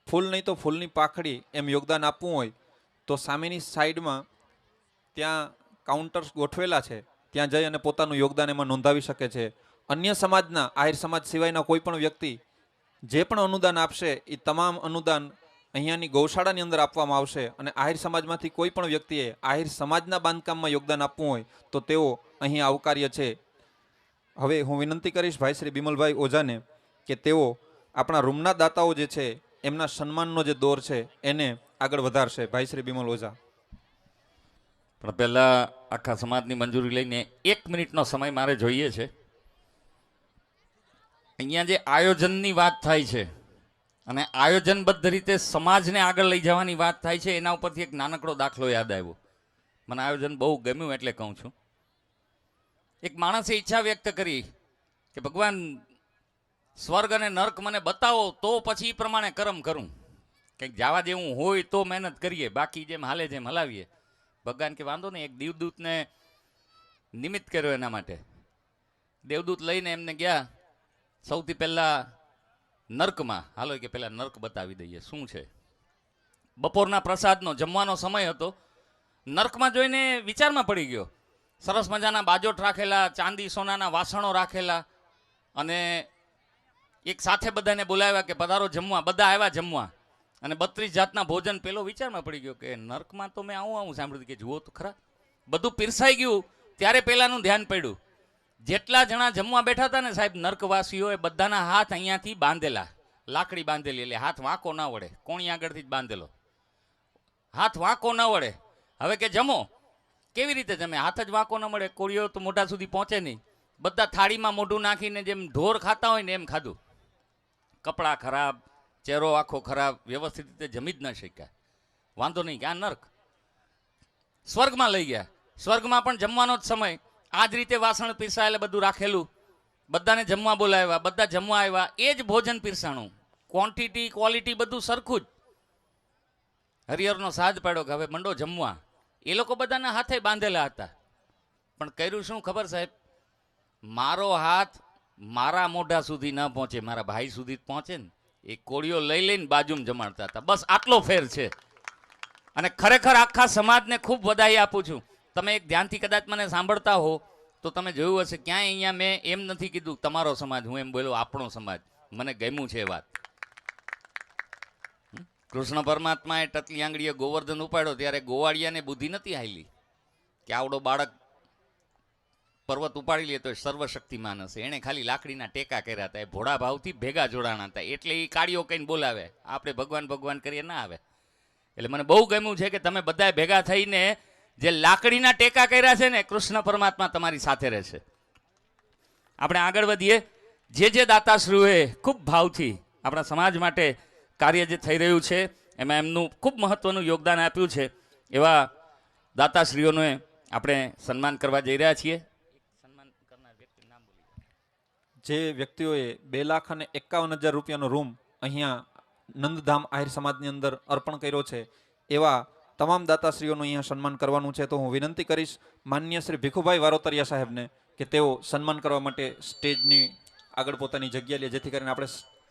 ફૂલ નહીં તો ફૂલની પાખડી એમ યોગદાન આપવું હોય તો સામેની સાઈડમાં ત્યાં કાઉન્ટર્સ ગોઠવેલા છે, ત્યાં જઈ અને પોતાનું યોગદાન એમાં નોંધાવી શકે છે. અન્ય સમાજના, આહિર સમાજ સિવાયના કોઈ પણ વ્યક્તિ જે પણ અનુદાન આપશે એ તમામ અનુદાન અહીંયાની ગૌશાળાની અંદર આપવામાં આવશે. અને આહિર સમાજમાંથી કોઈ પણ વ્યક્તિએ આહિર સમાજના બાંધકામમાં યોગદાન આપવું હોય તો તેઓ અહીં આવકાર્ય છે. હવે હું વિનંતી કરીશ ભાઈ શ્રી બિમલભાઈ ઓઝાને કે તેઓ આપણા રૂમના દાતાઓ જે છે એમના સન્માનનો જે દોર છે એને આગળ વધારશે. ભાઈ શ્રી બિમલ ઓઝા. પણ પહેલા આખા સમાજની મંજૂરી લઈને 1 મિનિટનો સમય મારે જોઈએ છે. અહીંયા જે આયોજનની વાત થાય છે અને આયોજનબદ્ધ રીતે સમાજને આગળ લઈ જવાની વાત થાય છે, એના ઉપરથી એક નાનકડો દાખલો યાદ આવ્યો. મને આયોજન બહુ ગમ્યું એટલે કહું છું. એક માણસે ઈચ્છા વ્યક્ત કરી કે ભગવાન સ્વર્ગ અને નર્ક મને બતાવો તો પછી એ પ્રમાણે કર્મ કરું, કંઈક જવા જેવું હોય તો મહેનત કરીએ, બાકી જેમ હાલે જેમ હલાવીએ. ભગવાન કે વાંધો નહીં. એક દેવદૂતને નિમિત્ત કર્યો એના માટે. દેવદૂત લઈને એમને ગયા સૌથી પહેલાં નર્કમાં. હાલો કે પહેલાં નર્ક બતાવી દઈએ શું છે. બપોરના પ્રસાદનો જમવાનો સમય હતો. નર્કમાં જોઈને વિચારમાં પડી ગયો. સરસ મજાના બાજોટ રાખેલા, ચાંદી સોનાના વાસણો રાખેલા, અને એક સાથે બધાને બોલાવ્યા કે પધારો જમવા. બધા આવ્યા જમવા અને 32 જાતના ભોજન. પેલો વિચારમાં પડી ગયો કે નર્કમાં તો મેં આવું સાંભળ્યું કે જુઓ તો ખરા. બધું પીરસાઈ ગયું ત્યારે પેલાનું ધ્યાન પડ્યું. જેટલા જણા જમવા બેઠા હતા ને સાહેબ, નર્કવાસીઓ, એ બધાના હાથ અહીંયાથી બાંધેલા, લાકડી બાંધેલી, એટલે હાથ વાંકો ના વળે, કોણી આગળથી જ બાંધેલો, હાથ વાંકો ન વળે. હવે કે જમો, કેવી રીતે જમે? હાથ જ વાંકો ન મળે, કોળીઓ તો મોઢા સુધી પહોંચે નહીં. બધા થાળીમાં મોઢું નાખીને જેમ ઢોર ખાતા હોય ને એમ ખાધું. કપડાં ખરાબ, ચહેરો આખો ખરાબ, વ્યવસ્થિત રીતે જમી જ ન શક્યા. વાંધો નહીં કે આ નર્ક. સ્વર્ગમાં લઈ ગયા. સ્વર્ગમાં પણ જમવાનો જ સમય, આ જ રીતે વાસણ પીરસાયેલા, બધું રાખેલું, બધાને જમવા બોલાવ્યા, બધા જમવા આવ્યા, એ જ ભોજન પીરસાણું, ક્વોન્ટિટી ક્વોલિટી બધું સરખું જ. હરિહરનો સાજ પાડ્યો કે હવે મંડો જમવા. એ લોકો બધાના હાથે બાંધેલા હતા, પણ કર્યું શું ખબર સાહેબ? મારો હાથ મારા મોઢા સુધી ન પહોંચે, મારા ભાઈ સુધી પહોંચે ને એ કોળીઓ લઈ લઈને બાજુમાં જમાડતા હતા. બસ આટલો ફેર છે. અને ખરેખર આખા સમાજને ખૂબ વધાઈ આપું છું. તમે એક ધ્યાનથી કદાચ મને સાંભળતા હો તો તમે જોયું હશે ક્યાંય અહીંયા મેં એમ નથી કીધું તમારો સમાજ, હું એમ બોલ્યો આપણો સમાજ. મને ગમ્યું છે એ વાત. કૃષ્ણ પરમાત્માએ ટકલી આંગળીએ ગોવર્ધન ઉપાડ્યો ત્યારે ગોવાળિયાને બુદ્ધિ નથી હાલી કે આવડો બાળક પર્વત ઉપાડી લે તો સર્વશક્તિમાન હશે. એણે ખાલી લાકડીના ટેકા કર્યા હતા. એ ભોળા ભાવથી ભેગા જોડાણા હતા. એટલે એ કાળીઓ કહીને બોલાવે. આપણે ભગવાન ભગવાન કરીએ ના આવે. એટલે મને બહુ ગમ્યું છે કે તમે બધા ભેગા થઈને જે લાકડીના ટેકા કર્યા છે ને, કૃષ્ણ પરમાત્મા તમારી સાથે રહેશે. આપણે આગળ વધીએ. જે દાતાશ્રીઓએ ખૂબ ભાવથી આપણા સમાજ માટે કાર્ય જે થઈ રહ્યું છે એમાં એમનું ખૂબ મહત્વનું યોગદાન આપ્યું છે, એવા દાતાશ્રીઓને આપણે સન્માન કરવા જઈ રહ્યા છીએ. જે વ્યક્તિઓએ 2,51,000 રૂપિયાનો રૂમ અહીંયા નંદધામ આહિર સમાજની અંદર અર્પણ કર્યો છે, એવા તમામ દાતાશ્રીઓનું અહીંયા સન્માન કરવાનું છે. તો હું વિનંતી કરીશ માનનીય શ્રી ભીખુભાઈ વારોતરિયા સાહેબને કે તેઓ સન્માન કરવા માટે સ્ટેજની આગળ પોતાની જગ્યા લે, જેથી કરીને આપણે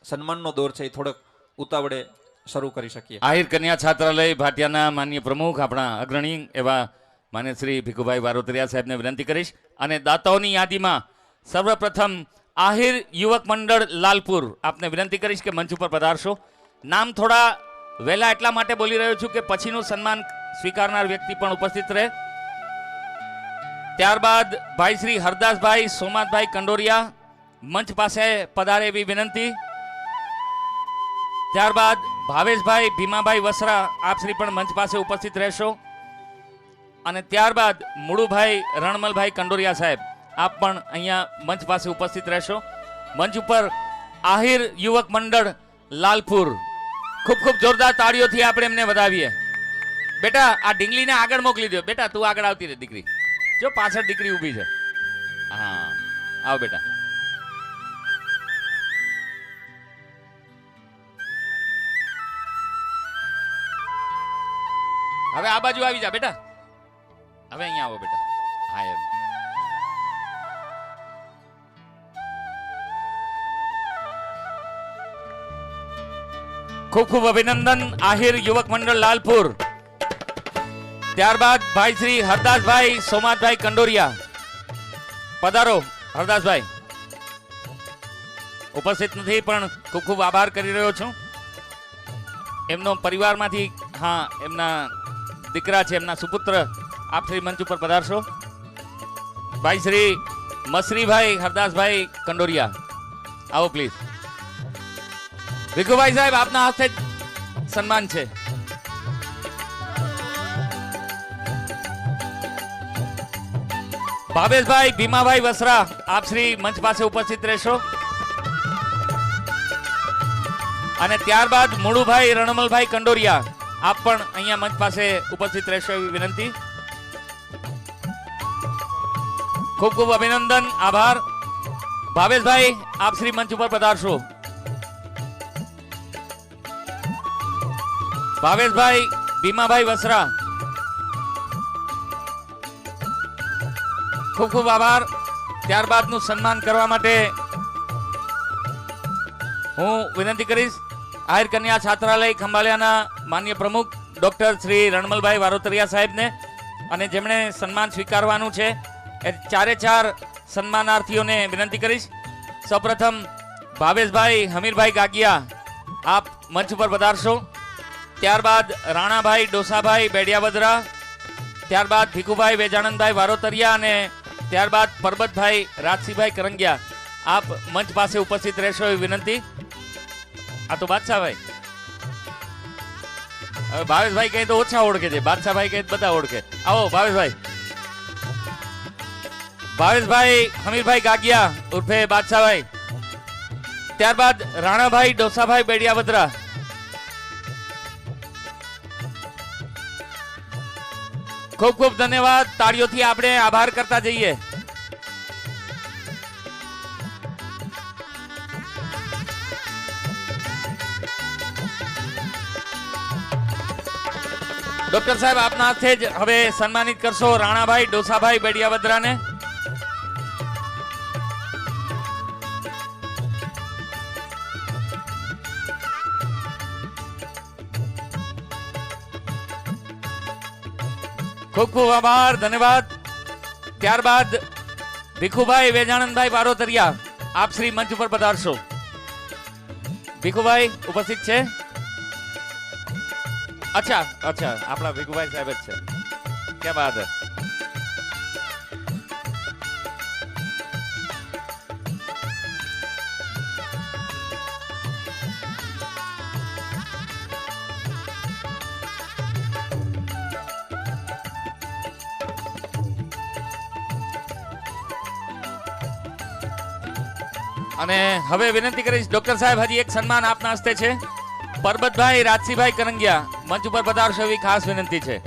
સન્માનનો દોર છે એ થોડોક ઉતાવળે શરૂ કરી શકીએ. આહિર કન્યા છાત્રાલય ભાટિયાના માનનીય પ્રમુખ, આપણા અગ્રણી એવા માન્ય શ્રી ભીખુભાઈ વારોતરિયા સાહેબને વિનંતી કરીશ. અને દાતાઓની યાદીમાં સર્વપ્રથમ આહિર યુવક મંડળ લાલપુર, આપને વિનંતી કરીશ કે મંચ ઉપર પધારશો. નામ થોડા વહેલા એટલા માટે બોલી રહ્યો છું કે પછીનું સન્માન સ્વીકારનાર વ્યક્તિ પણ ઉપસ્થિત રહે. ત્યારબાદ ભાઈ શ્રી હરદાસભાઈ સોમાતભાઈ કંડોરિયા મંચ પાસે પધારે એવી વિનંતી. ત્યારબાદ ભાવેશભાઈ ભીમાભાઈ વસરા, આપ શ્રી પણ મંચ પાસે ઉપસ્થિત રહેશો. અને ત્યારબાદ મુળુભાઈ રણમલભાઈ કંડોરિયા સાહેબ, આપ પણ અહીંયા મંચ પાસે ઉપસ્થિત રહેશો. મંચ ઉપર આહિર યુવક મંડળ લાલપુર, ખૂબ ખૂબ જોરદાર તાળીઓથી આપણે એમને વધાવીએ. બેટા આ ઢીંગલીને આગળ મોકલી દો. બેટા તું આગળ આવતી રહે દીકરી. જો પાછળ દીકરી ઊભી છે. હા આવ બેટા. હવે આ બાજુ આવી જા બેટા. હવે અહીંયા આવો બેટા. હા એમ. ખૂબ ખૂબ અભિનંદન આહિર યુવક મંડળ લાલપુર. ત્યારબાદ ભાઈ શ્રી હરદાસભાઈ સોમાતભાઈ કંડોરિયા, પધારો. હરદાસભાઈ ઉપસ્થિત નથી પણ ખૂબ ખૂબ આભાર કરી રહ્યો છું. એમનો પરિવારમાંથી, હા એમના દીકરા છે, એમના સુપુત્ર, આપ શ્રી મંચ ઉપર પધારશો. ભાઈ શ્રી મસરીભાઈ હરદાસભાઈ કંડોરિયા, આવો પ્લીઝ. ભીખુભાઈ સાહેબ આપના હસ્તે સન્માન છે. ભાવેશભાઈ ભીમાભાઈ વસરા, આપ શ્રી મંચ પાસે ઉપસ્થિત રહેશો. અને ત્યારબાદ મુળુભાઈ રણમલભાઈ કંડોરિયા, આપ પણ અહીંયા મંચ પાસે ઉપસ્થિત રહેશો એવી વિનંતી. ખૂબ ખૂબ અભિનંદન, આભાર. ભાવેશભાઈ આપ શ્રી મંચ ઉપર પધારશો. ભાવેશભાઈ ભીમાભાઈ વસરા, ખૂબ ખૂબ આભાર. ત્યારબાદનું સન્માન કરવા માટે હું વિનંતી કરીશ આહિર કન્યા છાત્રાલય ખંભાળિયાના માન્ય પ્રમુખ ડોક્ટર શ્રી રણમલભાઈ વારોતરિયા સાહેબને, અને જેમણે સન્માન સ્વીકારવાનું છે એ ચારે ચાર સન્માનાર્થીઓને વિનંતી કરીશ. સૌપ્રથમ ભાવેશભાઈ હમીરભાઈ ગાગિયા, આપ મંચ ઉપર પધારશો. ત્યારબાદ રાણાભાઈ ડોસાભાઈ બેડિયાવદરા, ત્યારબાદ ભીખુભાઈ વેજાનંદભાઈ વારોતરિયા, અને ત્યારબાદ પરબતભાઈ રાજસિંહભાઈ કરંગિયા, આપ મંચ પાસે ઉપસ્થિત રહેશો એવી વિનંતી. આ તો બાદશાહભાઈ, હવે ભાવેશભાઈ કહે તો ઓછા ઓળખે છે, બાદશાહભાઈ કહે બધા ઓળખે. આવો ભાવેશભાઈ. ભાવેશભાઈ હમીરભાઈ ગાગિયા ઉર્ફે બાદશાહભાઈ, ત્યારબાદ રાણાભાઈ ડોસાભાઈ બેડિયાવદરા, ખૂબ ખૂબ ધન્યવાદ. તાળીઓથી આપણે આભાર કરતા જઈએ. ડોક્ટર સાહેબ આપના હાથે જ હવે સન્માનિત કરશો રાણાભાઈ ડોસાભાઈ બેડિયાવદરાને. ખૂબ ખૂબ આભાર, ધન્યવાદ. ત્યારબાદ ભીખુભાઈ વેજાણંદભાઈ બારોતરિયા, આપ શ્રી મંચ ઉપર પધારશો. ભીખુભાઈ ઉપસ્થિત છે? અચ્છા અચ્છા, આપણા ભીખુભાઈ સાહેબ જ છે. ક્યાં બાત હે. અને હવે વિનંતી કરીશ ડોક્ટર સાહેબ, હજી એક સન્માન આપના હસ્તે છે. પરબતભાઈ રાજસીભાઈ કરંગિયા મંચ ઉપર પધારશો એવી ખાસ વિનંતી છે.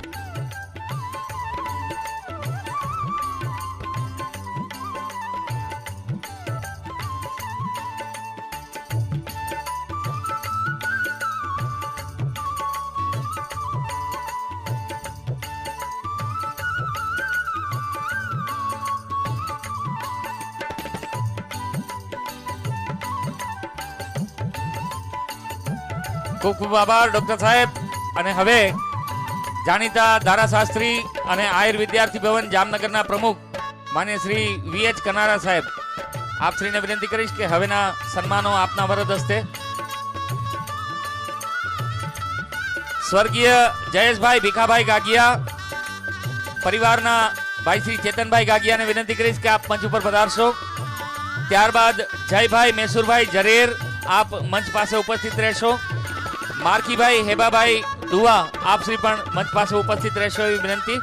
ખૂબ ખૂબ આભાર ડોક્ટર સાહેબ. અને હવે જાણીતા ધારાશાસ્ત્રી અને આયુર વિદ્યાર્થી ભવન જામનગરના પ્રમુખ માન્ય શ્રી VH કનારા સાહેબ, આપ શ્રીને વિનંતી કરીશ કે હવેના સન્માનો આપના વરદ હસ્તે. સ્વર્ગીય જયેશભાઈ ભીખાભાઈ ગાગિયા પરિવારના ભાઈ શ્રી ચેતનભાઈ ગાગિયાને વિનંતી કરીશ કે આપ મંચ ઉપર પધારશો. ત્યારબાદ જયભાઈ મેસુરભાઈ જરેર, આપ મંચ પાસે ઉપસ્થિત રહેશો. મારકીભાઈ હેબાભાઈ દુવા, આપ શ્રી પણ મંચ પાસે ઉપસ્થિત રહેશો એવી વિનંતી.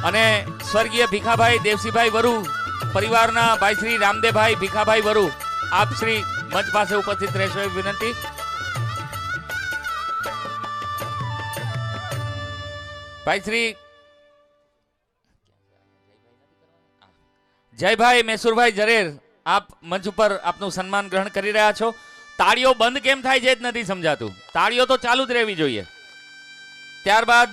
અને સ્વર્ગીય ભીખાભાઈ દેવસીભાઈ વરુ પરિવારના ભાઈ શ્રી રામદેવભાઈ ભીખાભાઈ વરુ, આપ શ્રી મંચ પાસે ઉપસ્થિત રહેશો એવી વિનંતી. ભાઈ શ્રી જયભાઈ મેસુરભાઈ જરેર, આપ મંચ ઉપર આપનું સન્માન ગ્રહણ કરી રહ્યા છો. તાળીઓ બંધ કેમ થાય છે જ નથી સમજાતું. તાળીઓ તો ચાલુ જ રહેવી જોઈએ. ત્યારબાદ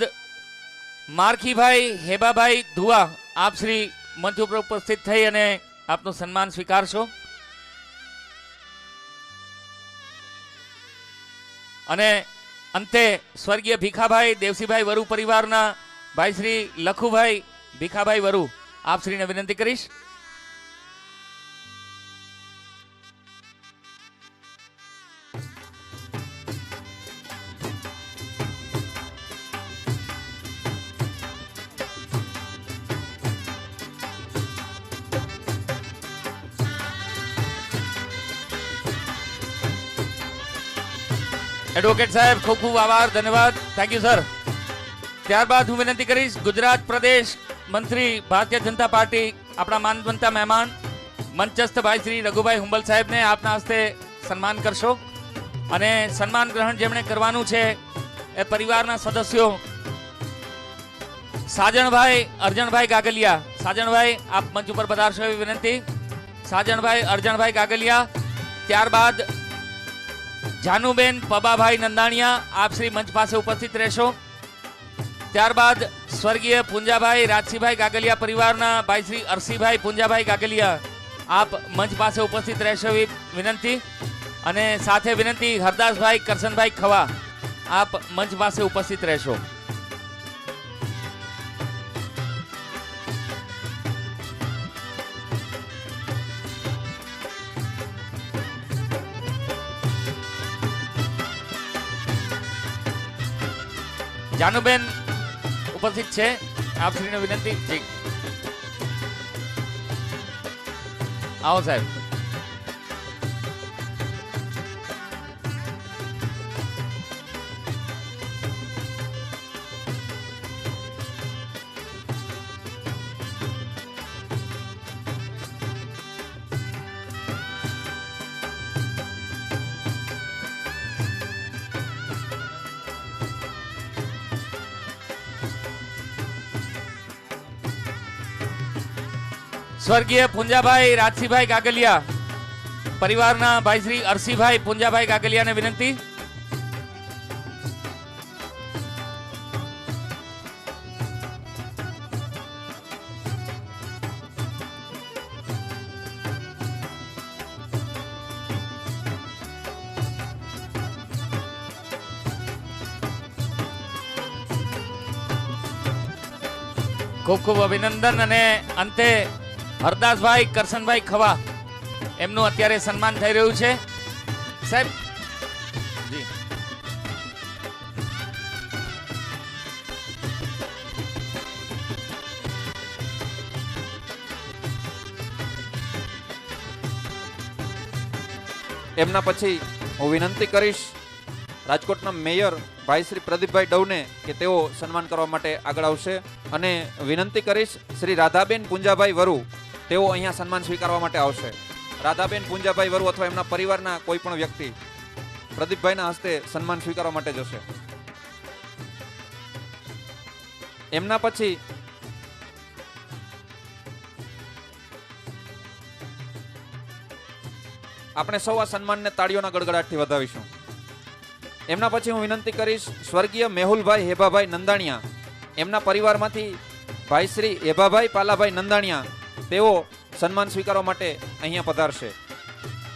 મારખીભાઈ હેબાભાઈ ધુઆ, આપ શ્રી મંચ ઉપર ઉપસ્થિત થઈ અને આપનું સન્માન સ્વીકારશો. અને અંતે સ્વર્ગીય ભીખાભાઈ દેવસીભાઈ વરુ પરિવારના ભાઈ શ્રી લખુભાઈ ભીખાભાઈ વરુ, આપ શ્રીને વિનંતી કરીશ. એડવોકેટ સાહેબ ખૂબ ખૂબ આભાર, ધન્યવાદ, થેન્ક યુ સર. ત્યારબાદ હું વિનંતી કરીશ ગુજરાત પ્રદેશ મંત્રી ભારતીય જનતા પાર્ટી, આપણા માનવંતા મહેમાન મંચસ્થ ભાઈ શ્રી રઘુભાઈ હુંબલ સાહેબને આપના હસ્તે સન્માન કરશો. અને સન્માન ગ્રહણ જેમણે કરવાનું છે એ પરિવારના સદસ્યો સાજણભાઈ અરજણભાઈ ગાગલિયા. સાજણભાઈ આપ મંચ ઉપર પધારશો એવી વિનંતી. સાજણભાઈ અરજણભાઈ ગાગલિયા. ત્યારબાદ જાનુબેન પબાભાઈ નંદાણીયા, આપ શ્રી મંચ પાસે ઉપસ્થિત રહેશો. ત્યારબાદ સ્વર્ગીય પુંજાભાઈ રાજસીભાઈ ગાગલિયા પરિવારના ભાઈ શ્રી અરસીભાઈ પુંજાભાઈ ગાગલિયા, આપ મંચ પાસે ઉપસ્થિત રહેશો એવી વિનંતી. અને સાથે વિનંતી હરદાસભાઈ કરશનભાઈ ખવા, આપ મંચ પાસે ઉપસ્થિત રહેશો. જાનુબેન ઉપસ્થિત છે, આપ શ્રીને વિનંતી. જી આવો સાહેબ. સ્વર્ગીય પુંજાભાઈ રાજસીભાઈ ગાગલિયા પરિવારના ભાઈ શ્રી અરસીભાઈ પુંજાભાઈ ગાગલિયાને વિનંતી. ખૂબ ખૂબ અભિનંદન. અને અંતે હરદાસભાઈ કરશનભાઈ ખવા એમનું અત્યારે સન્માન થઈ રહ્યું છે સાહેબ જી. એમના પછી હું વિનંતી કરીશ રાજકોટના મેયર ભાઈ શ્રી પ્રદીપભાઈ ડવને કે તેઓ સન્માન કરવા માટે આગળ આવશે અને વિનંતી કરીશ શ્રી રાધાબેન પુંજાભાઈ વરુ તેઓ અહીંયા સન્માન સ્વીકારવા માટે આવશે. રાધાબેન પુંજાભાઈ વરુ અથવા એમના પરિવારના કોઈ પણ વ્યક્તિ પ્રદીપભાઈના હસ્તે સન્માન સ્વીકારવા માટે જશે. એમના પછી આપણે સૌ આ સન્માનને તાળીઓના ગડગડાટથી વધાવીશું. એમના પછી હું વિનંતી કરીશ સ્વર્ગીય મેહુલભાઈ હેબાભાઈ નંદાણીયા એમના પરિવારમાંથી ભાઈ શ્રી હેબાભાઈ પાલાભાઈ નંદાણીયા તેઓ સન્માન સ્વીકારવા માટે અહીંયા પધારશે.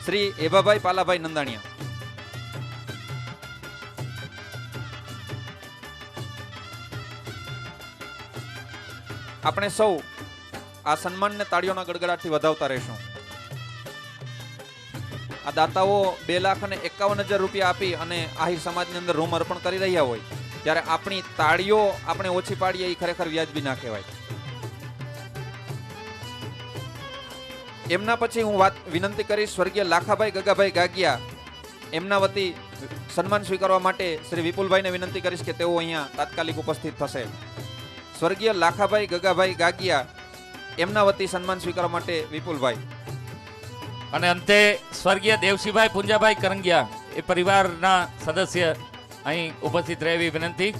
શ્રી હેબાભાઈ પાલાભાઈ નંદાણીયા. આપણે સૌ આ સન્માનને તાળીઓના ગડગડાટથી વધાવતા રહીશું. આ દાતાઓ 2,51,000 રૂપિયા આપી અને આહિર સમાજની અંદર રૂમ અર્પણ કરી રહ્યા હોય ત્યારે આપણી તાળીઓ આપણે ઓછી પાડીએ એ ખરેખર વ્યાજબી ના કહેવાય. એમના પછી હું વિનંતી કરીશ સ્વર્ગીય લાખાભાઈ ગગાભાઈ ગાગિયા એમના વતી સન્માન સ્વીકારવા માટે શ્રી વિપુલભાઈને વિનંતી કરીશ કે તેઓ અહીંયા તાત્કાલિક ઉપસ્થિત થશે. સ્વર્ગીય લાખાભાઈ ગગાભાઈ ગાગિયા એમના વતી સન્માન સ્વીકારવા માટે વિપુલભાઈ. અને અંતે સ્વર્ગીય દેવસીભાઈ પુંજાભાઈ કરંગિયા એ પરિવારના સદસ્ય અહીં ઉપસ્થિત રહે એવી વિનંતી.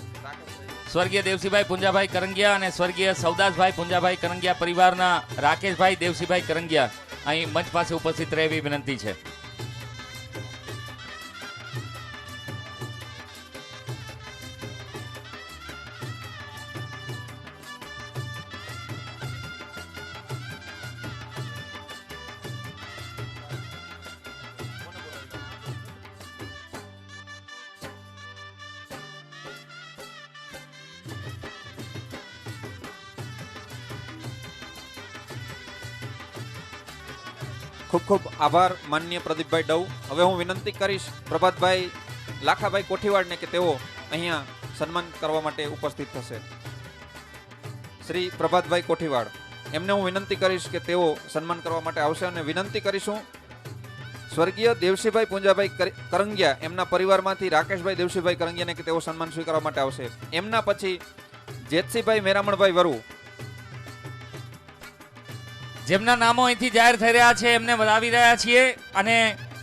સ્વર્ગીય દેવસીભાઈ પુંજાભાઈ કરંગિયા અને સ્વર્ગીય સૌદાસભાઈ પુંજાભાઈ કરંગિયા પરિવારના રાકેશભાઈ દેવસીભાઈ કરંગિયા અહીં મંચ પાસે ઉપસ્થિત રહે એવી વિનંતી છે. ખૂબ ખૂબ આભાર માનનીય પ્રદીપભાઈ ડવ. હવે હું વિનંતી કરીશ પ્રભાતભાઈ લાખાભાઈ કોઠીવાડને કે તેઓ અહીંયા સન્માન કરવા માટે ઉપસ્થિત થશે. શ્રી પ્રભાતભાઈ કોઠીવાડ એમને હું વિનંતી કરીશ કે તેઓ સન્માન કરવા માટે આવશે અને વિનંતી કરીશું સ્વર્ગીય દેવસીભાઈ પુંજાભાઈ કરંગિયા એમના પરિવારમાંથી રાકેશભાઈ દેવસીભાઈ કરંગિયાને કે તેઓ સન્માન સ્વીકારવા માટે આવશે. એમના પછી જેતસીભાઈ મેરામણભાઈ વરુ જેમના નામો અહીંથી જાહેર થઈ રહ્યા છે એમને વધાવી રહ્યા છીએ અને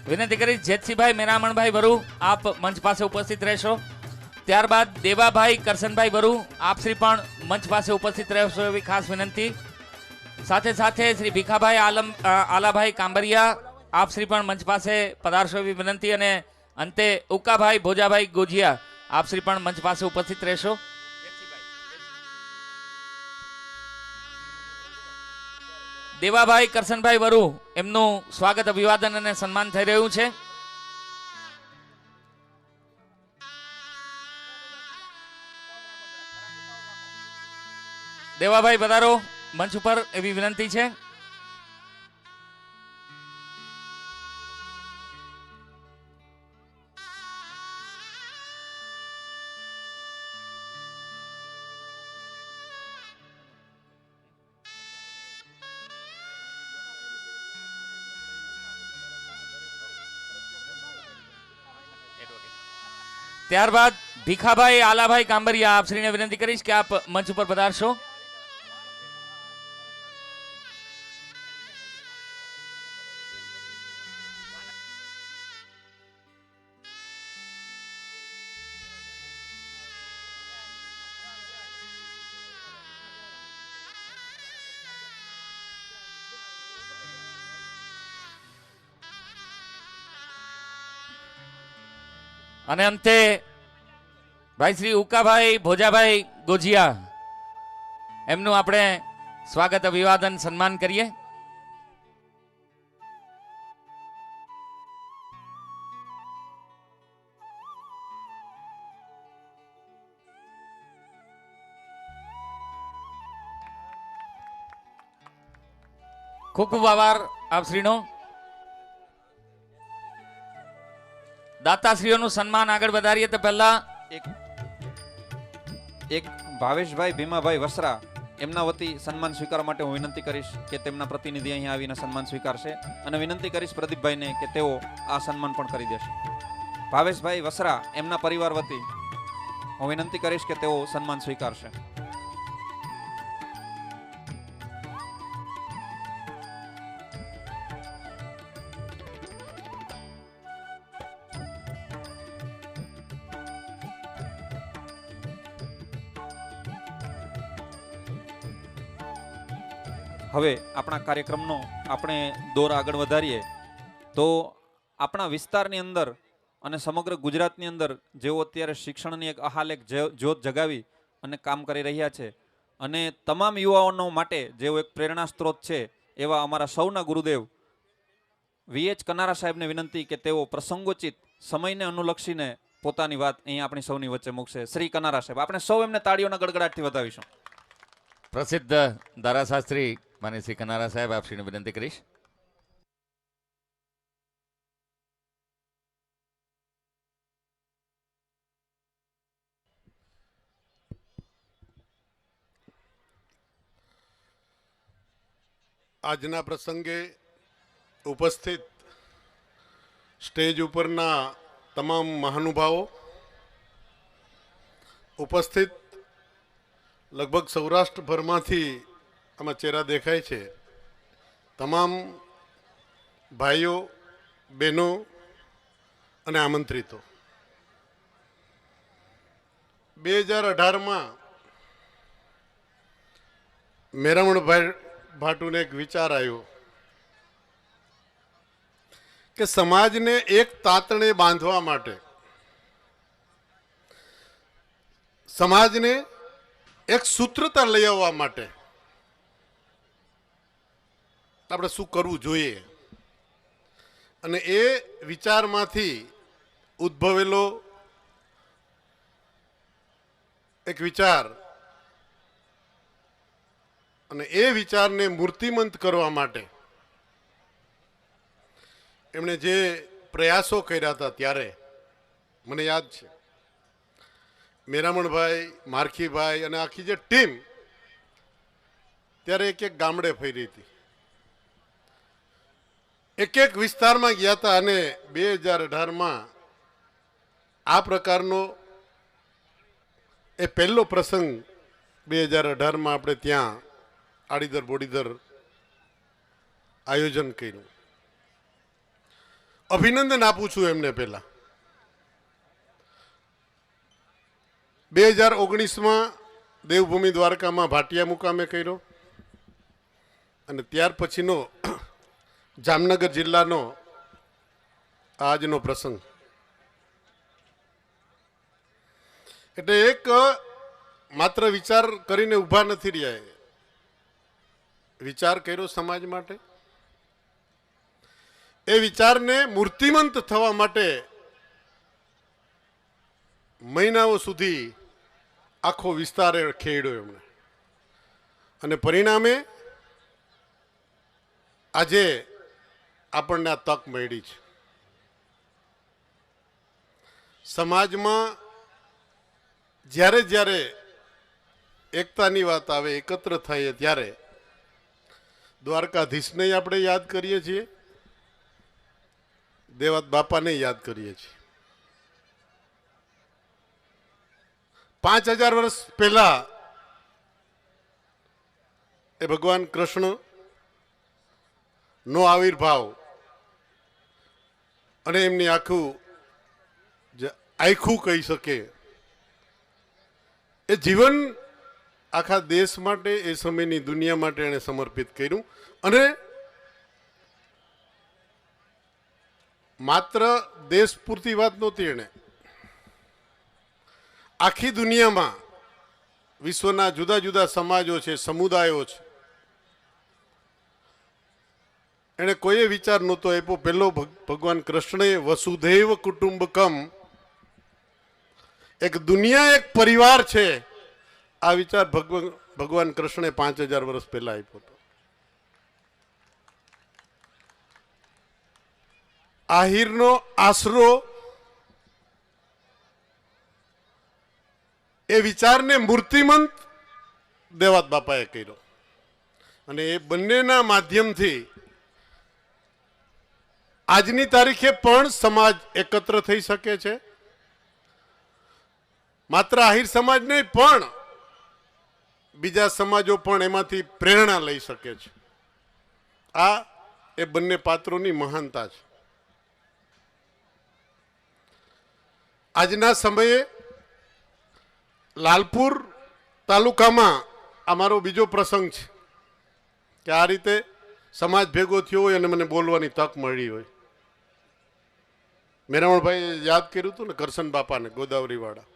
વિનંતી કરી જેતસીભાઈ મેરામણભાઈ વરુ આપ મંચ પાસે ઉપસ્થિત રહેશો. ત્યારબાદ દેવાભાઈ કરશનભાઈ વરુ આપ શ્રી પણ મંચ પાસે ઉપસ્થિત રહેશો એવી ખાસ વિનંતી. સાથે સાથે શ્રી ભીખાભાઈ આલાભાઈ કાંબરિયા આપ શ્રી પણ મંચ પાસે પધારશો એવી વિનંતી અને અંતે ઉકાભાઈ ભોજાભાઈ ગોજિયા આપ શ્રી પણ મંચ પાસે ઉપસ્થિત રહેશો. દેવાભાઈ કરશનભાઈ વરુ એમનું સ્વાગત અભિવાદન અને સન્માન થઈ રહ્યું છે. દેવાભાઈ પધારો મંચ ઉપર એવી વિનંતી છે. ત્યારબાદ ભીખાભાઈ આલાભાઈ કાંબરિયા આપ શ્રીને વિનંતી કરીશ કે આપ મંચ ઉપર પધારશો. અને અંતે ભાઈ શ્રી ઉકાભાઈ ભોજાભાઈ ગોજિયા એમનું આપણે સ્વાગત અભિવાદન સન્માન કરીએ. ખૂબ ખૂબ આભાર આપશ્રીનો. દાતાશ્રીઓનું સન્માન આગળ વધારીએ તે પહેલા એક ભાવેશભાઈ ભીમાભાઈ વસરા એમના વતી સન્માન સ્વીકારવા માટે હું વિનંતી કરીશ કે તેમના પ્રતિનિધિ અહીંયા આવીને સન્માન સ્વીકારશે અને વિનંતી કરીશ પ્રદીપભાઈને કે તેઓ આ સન્માન પણ કરી દેશે. ભાવેશભાઈ વસરા એમના પરિવાર વતી હું વિનંતી કરીશ કે તેઓ સન્માન સ્વીકારશે. હવે આપણા કાર્યક્રમનો આપણે દોર આગળ વધારીએ તો આપણા વિસ્તારની અંદર અને સમગ્ર ગુજરાતની અંદર જેઓ અત્યારે શિક્ષણની એક અહાલેખ જ્યોત જગાવી અને કામ કરી રહ્યા છે અને તમામ યુવાઓનો માટે જેઓ એક પ્રેરણા સ્ત્રોત છે એવા અમારા સૌના ગુરુદેવ VH કનારા સાહેબને વિનંતી કે તેઓ પ્રસંગોચિત સમયને અનુલક્ષીને પોતાની વાત અહીં આપણી સૌની વચ્ચે મૂકશે. શ્રી કનારા સાહેબ, આપણે સૌ એમને તાળીઓના ગડગડાટથી વધાવીશું. પ્રસિદ્ધ ધારાશાસ્ત્રી માન્ય શ્રી કનારા સાહેબ, આપશ્રીને વિનંતી કરીશ. આજના પ્રસંગે ઉપસ્થિત સ્ટેજ ઉપરના તમામ મહાનુભાવો, ઉપસ્થિત લગભગ સૌરાષ્ટ્રભરમાંથી આમાં ચહેરા દેખાય છે, તમામ ભાઈઓ બહેનો અને આમંત્રિતો, 2018માં મેરામણભાઈ ભાટુને એક વિચાર આવ્યો કે સમાજને એક તાતણે બાંધવા માટે, સમાજને એક સૂત્રતા લઈ આવવા માટે આપણે શું કરવું જોઈએ. અને એ વિચારમાંથી ઉદ્ભવેલો એક વિચાર અને એ વિચારને મૂર્તિમંત કરવા માટે એમણે જે પ્રયાસો કર્યા હતા ત્યારે મને યાદ છે મેરામણભાઈ, મારખીભાઈ અને આખી જે ટીમ ત્યારે એક એક ગામડે ફરી હતી, એક એક વિસ્તારમાં ગયા હતા અને 2018માં આ પ્રકારનો એ પહેલો પ્રસંગ 2018માં આપણે ત્યાં આડીદર બોડીદર આયોજન કર્યું. અભિનંદન આપું છું એમને. પહેલા 2019માં દેવભૂમિ દ્વારકામાં ભાટિયા મુકામે કર્યો અને ત્યાર પછીનો જામનગર જિલ્લાનો આજનો પ્રસંગ. એટલે એક માત્ર વિચાર કરીને ઊભા નથી રહ્યા, વિચાર કર્યો સમાજ માટે, એ વિચારને મૂર્તિમંત થવા માટે મહિનાઓ સુધી આખો વિસ્તાર ખેડ્યો એમણે અને પરિણામે આજે આપણને આ તક મળી છે. સમાજમાં જ્યારે જ્યારે એકતાની વાત આવે, એકત્ર થઈએ ત્યારે દ્વારકાધીશને આપણે યાદ કરીએ છીએ, દેવાત બાપાને યાદ કરીએ છીએ. 5000 વર્ષ પહેલા એ ભગવાન કૃષ્ણ નો આવિર્ભાવ અને એમની આખું કહી શકે એ જીવન આખા દેશ માટે, એ સમયની દુનિયા માટે એણે સમર્પિત કર્યું. અને માત્ર દેશ પૂરતી વાત નહોતી, એણે આખી દુનિયામાં વિશ્વના જુદા જુદા સમાજો છે, સમુદાયો છે, એણે કોઈએ વિચાર નહોતો આપ્યો. પહેલો ભગવાન કૃષ્ણએ વસુધૈવ કુટુંબકમ, એક દુનિયા એક પરિવાર છે, આ વિચાર ભગવાન કૃષ્ણે 5000 વર્ષ પહેલા આપ્યો હતો. આહિરનો આશરો એ વિચારને મૂર્તિમંત દેવાત બાપાએ કર્યો અને એ બંનેના માધ્યમથી આજની તારીખે પણ સમાજ એકત્ર થઈ શકે છે. માત્ર આહિર સમાજ નહીં પણ બીજા સમાજો પણ એમાંથી પ્રેરણા લઈ શકે છે. આ એ બંને પાત્રોની મહાનતા છે. આજના સમયે લાલપુર તાલુકામાં અમારો બીજો પ્રસંગ છે કે આ રીતે સમાજ ભેગો થયો હોય અને મને બોલવાની તક મળી હોય. મેરામણભાઈએ યાદ કર્યું હતું ને કરશન બાપાને ગોદાવરીવાળા,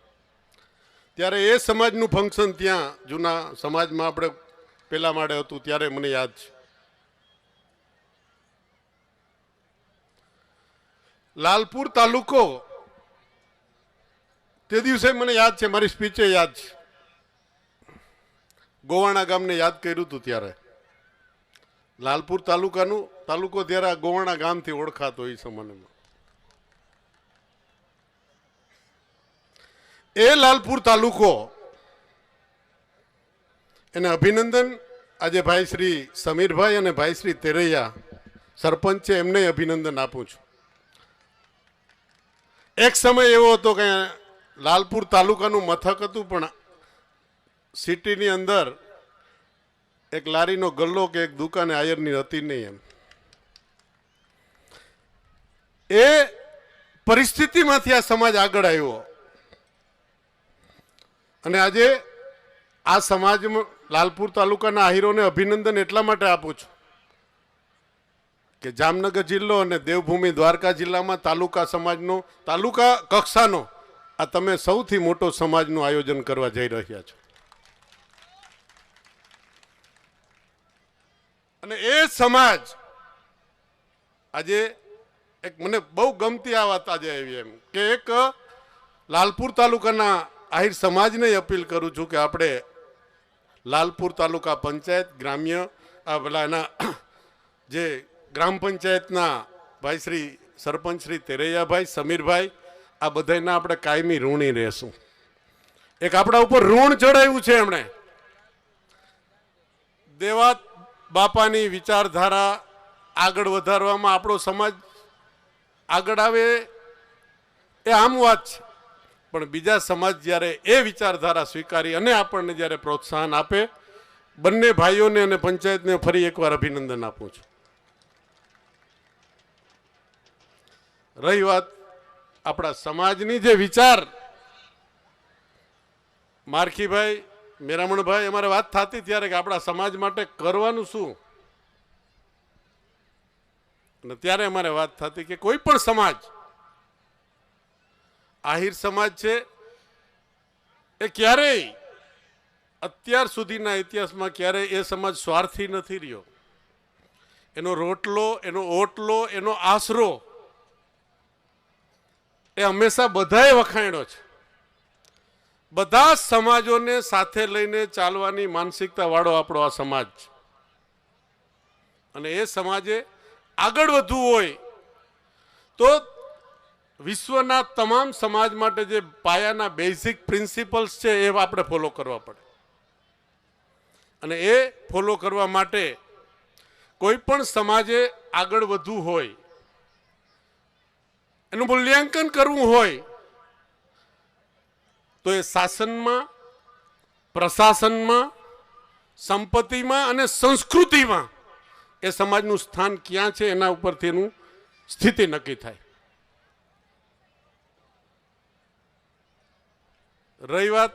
ત્યારે એ સમાજનું ફંક્શન ત્યાં જૂના સમાજમાં આપણે પેલા માળે હતું ત્યારે મને યાદ છે. લાલપુર તાલુકો તે દિવસે મને યાદ છે, મારી સ્પીચે યાદ છે. ગોવાણા ગામને યાદ કર્યું હતું ત્યારે. લાલપુર તાલુકો ત્યારે આ ગોવાણા ગામથી ઓળખાતો એ સમયમાં. એ લાલપુર તાલુકો એને અભિનંદન આજે ભાઈ શ્રી સમીરભાઈ અને ભાઈ શ્રી તેરૈયા સરપંચ છે એમને અભિનંદન આપું છું. એક સમય એવો હતો કે લાલપુર તાલુકાનું મથક હતું પણ સિટીની અંદર એક લારીનો ગલ્લો કે એક દુકાને આયરની હતી નહીં. એમ એ પરિસ્થિતિમાંથી આ સમાજ આગળ આવ્યો અને આજે આ સમાજમાં લાલપુર તાલુકાના આહિરોને અભિનંદન એટલા માટે આપું છું કે જામનગર જિલ્લો અને દેવભૂમિ દ્વારકા જિલ્લામાં તાલુકા સમાજનો તાલુકા કક્ષાનો આ તમે સૌથી મોટો સમાજનું આયોજન કરવા જઈ રહ્યા છો. અને એ સમાજ આજે એક મને બહુ ગમતી આ વાત આજે આવી એમ કે એક લાલપુર તાલુકાના આહિર સમાજને અપીલ કરું છું કે આપણે લાલપુર તાલુકા પંચાયત ગ્રામ્ય પેલા એના જે ગ્રામ પંચાયતના ભાઈ શ્રી સરપંચ શ્રી તેરૈયાભાઈ સમીરભાઈ આ બધાના આપણે કાયમી ઋણી રહેશું. એક આપણા ઉપર ઋણ ચડાવ્યું છે એમણે. દેવાત બાપાની વિચારધારા આગળ વધારવામાં આપણો સમાજ આગળ આવે એ આમ વાત છે, પણ બીજા સમાજ જ્યારે એ વિચારધારા સ્વીકારી અને આપણને જ્યારે પ્રોત્સાહન આપે, બંને ભાઈઓને અને પંચાયતને ફરી એકવાર અભિનંદન આપું છું. રહી વાત આપણા સમાજની જે વિચાર, મારખીભાઈ મેરામણભાઈ અમારે વાત થતી ત્યારે કે આપણા સમાજ માટે કરવાનું શું, અને ત્યારે અમારે વાત થતી કે કોઈ પણ સમાજ, આહિર સમાજ છે એ ક્યારેય અત્યાર સુધીના ઇતિહાસમાં ક્યારેય એ સમાજ સ્વાર્થી નથી રહ્યો. એનો રોટલો, એનો ઓટલો, એનો આશરો એ હંમેશા બધાએ વખાણ્યો છે. બધા સમાજોને સાથે લઈને ચાલવાની માનસિકતા વાળો આપણો આ સમાજ છે. અને એ સમાજે આગળ વધવું હોય તો વિશ્વના તમામ સમાજ માટે જે પાયાના બેઝિક પ્રિન્સિપલ્સ છે એ આપણે ફોલો કરવા પડે. અને એ ફોલો કરવા માટે કોઈ પણ સમાજે આગળ વધવું હોય, એનું મૂલ્યાંકન કરવું હોય તો એ શાસનમાં, પ્રશાસનમાં, સંપત્તિમાં અને સંસ્કૃતિમાં એ સમાજનું સ્થાન ક્યાં છે એના ઉપરથી એનું સ્થિતિ નક્કી થાય. રહી વાત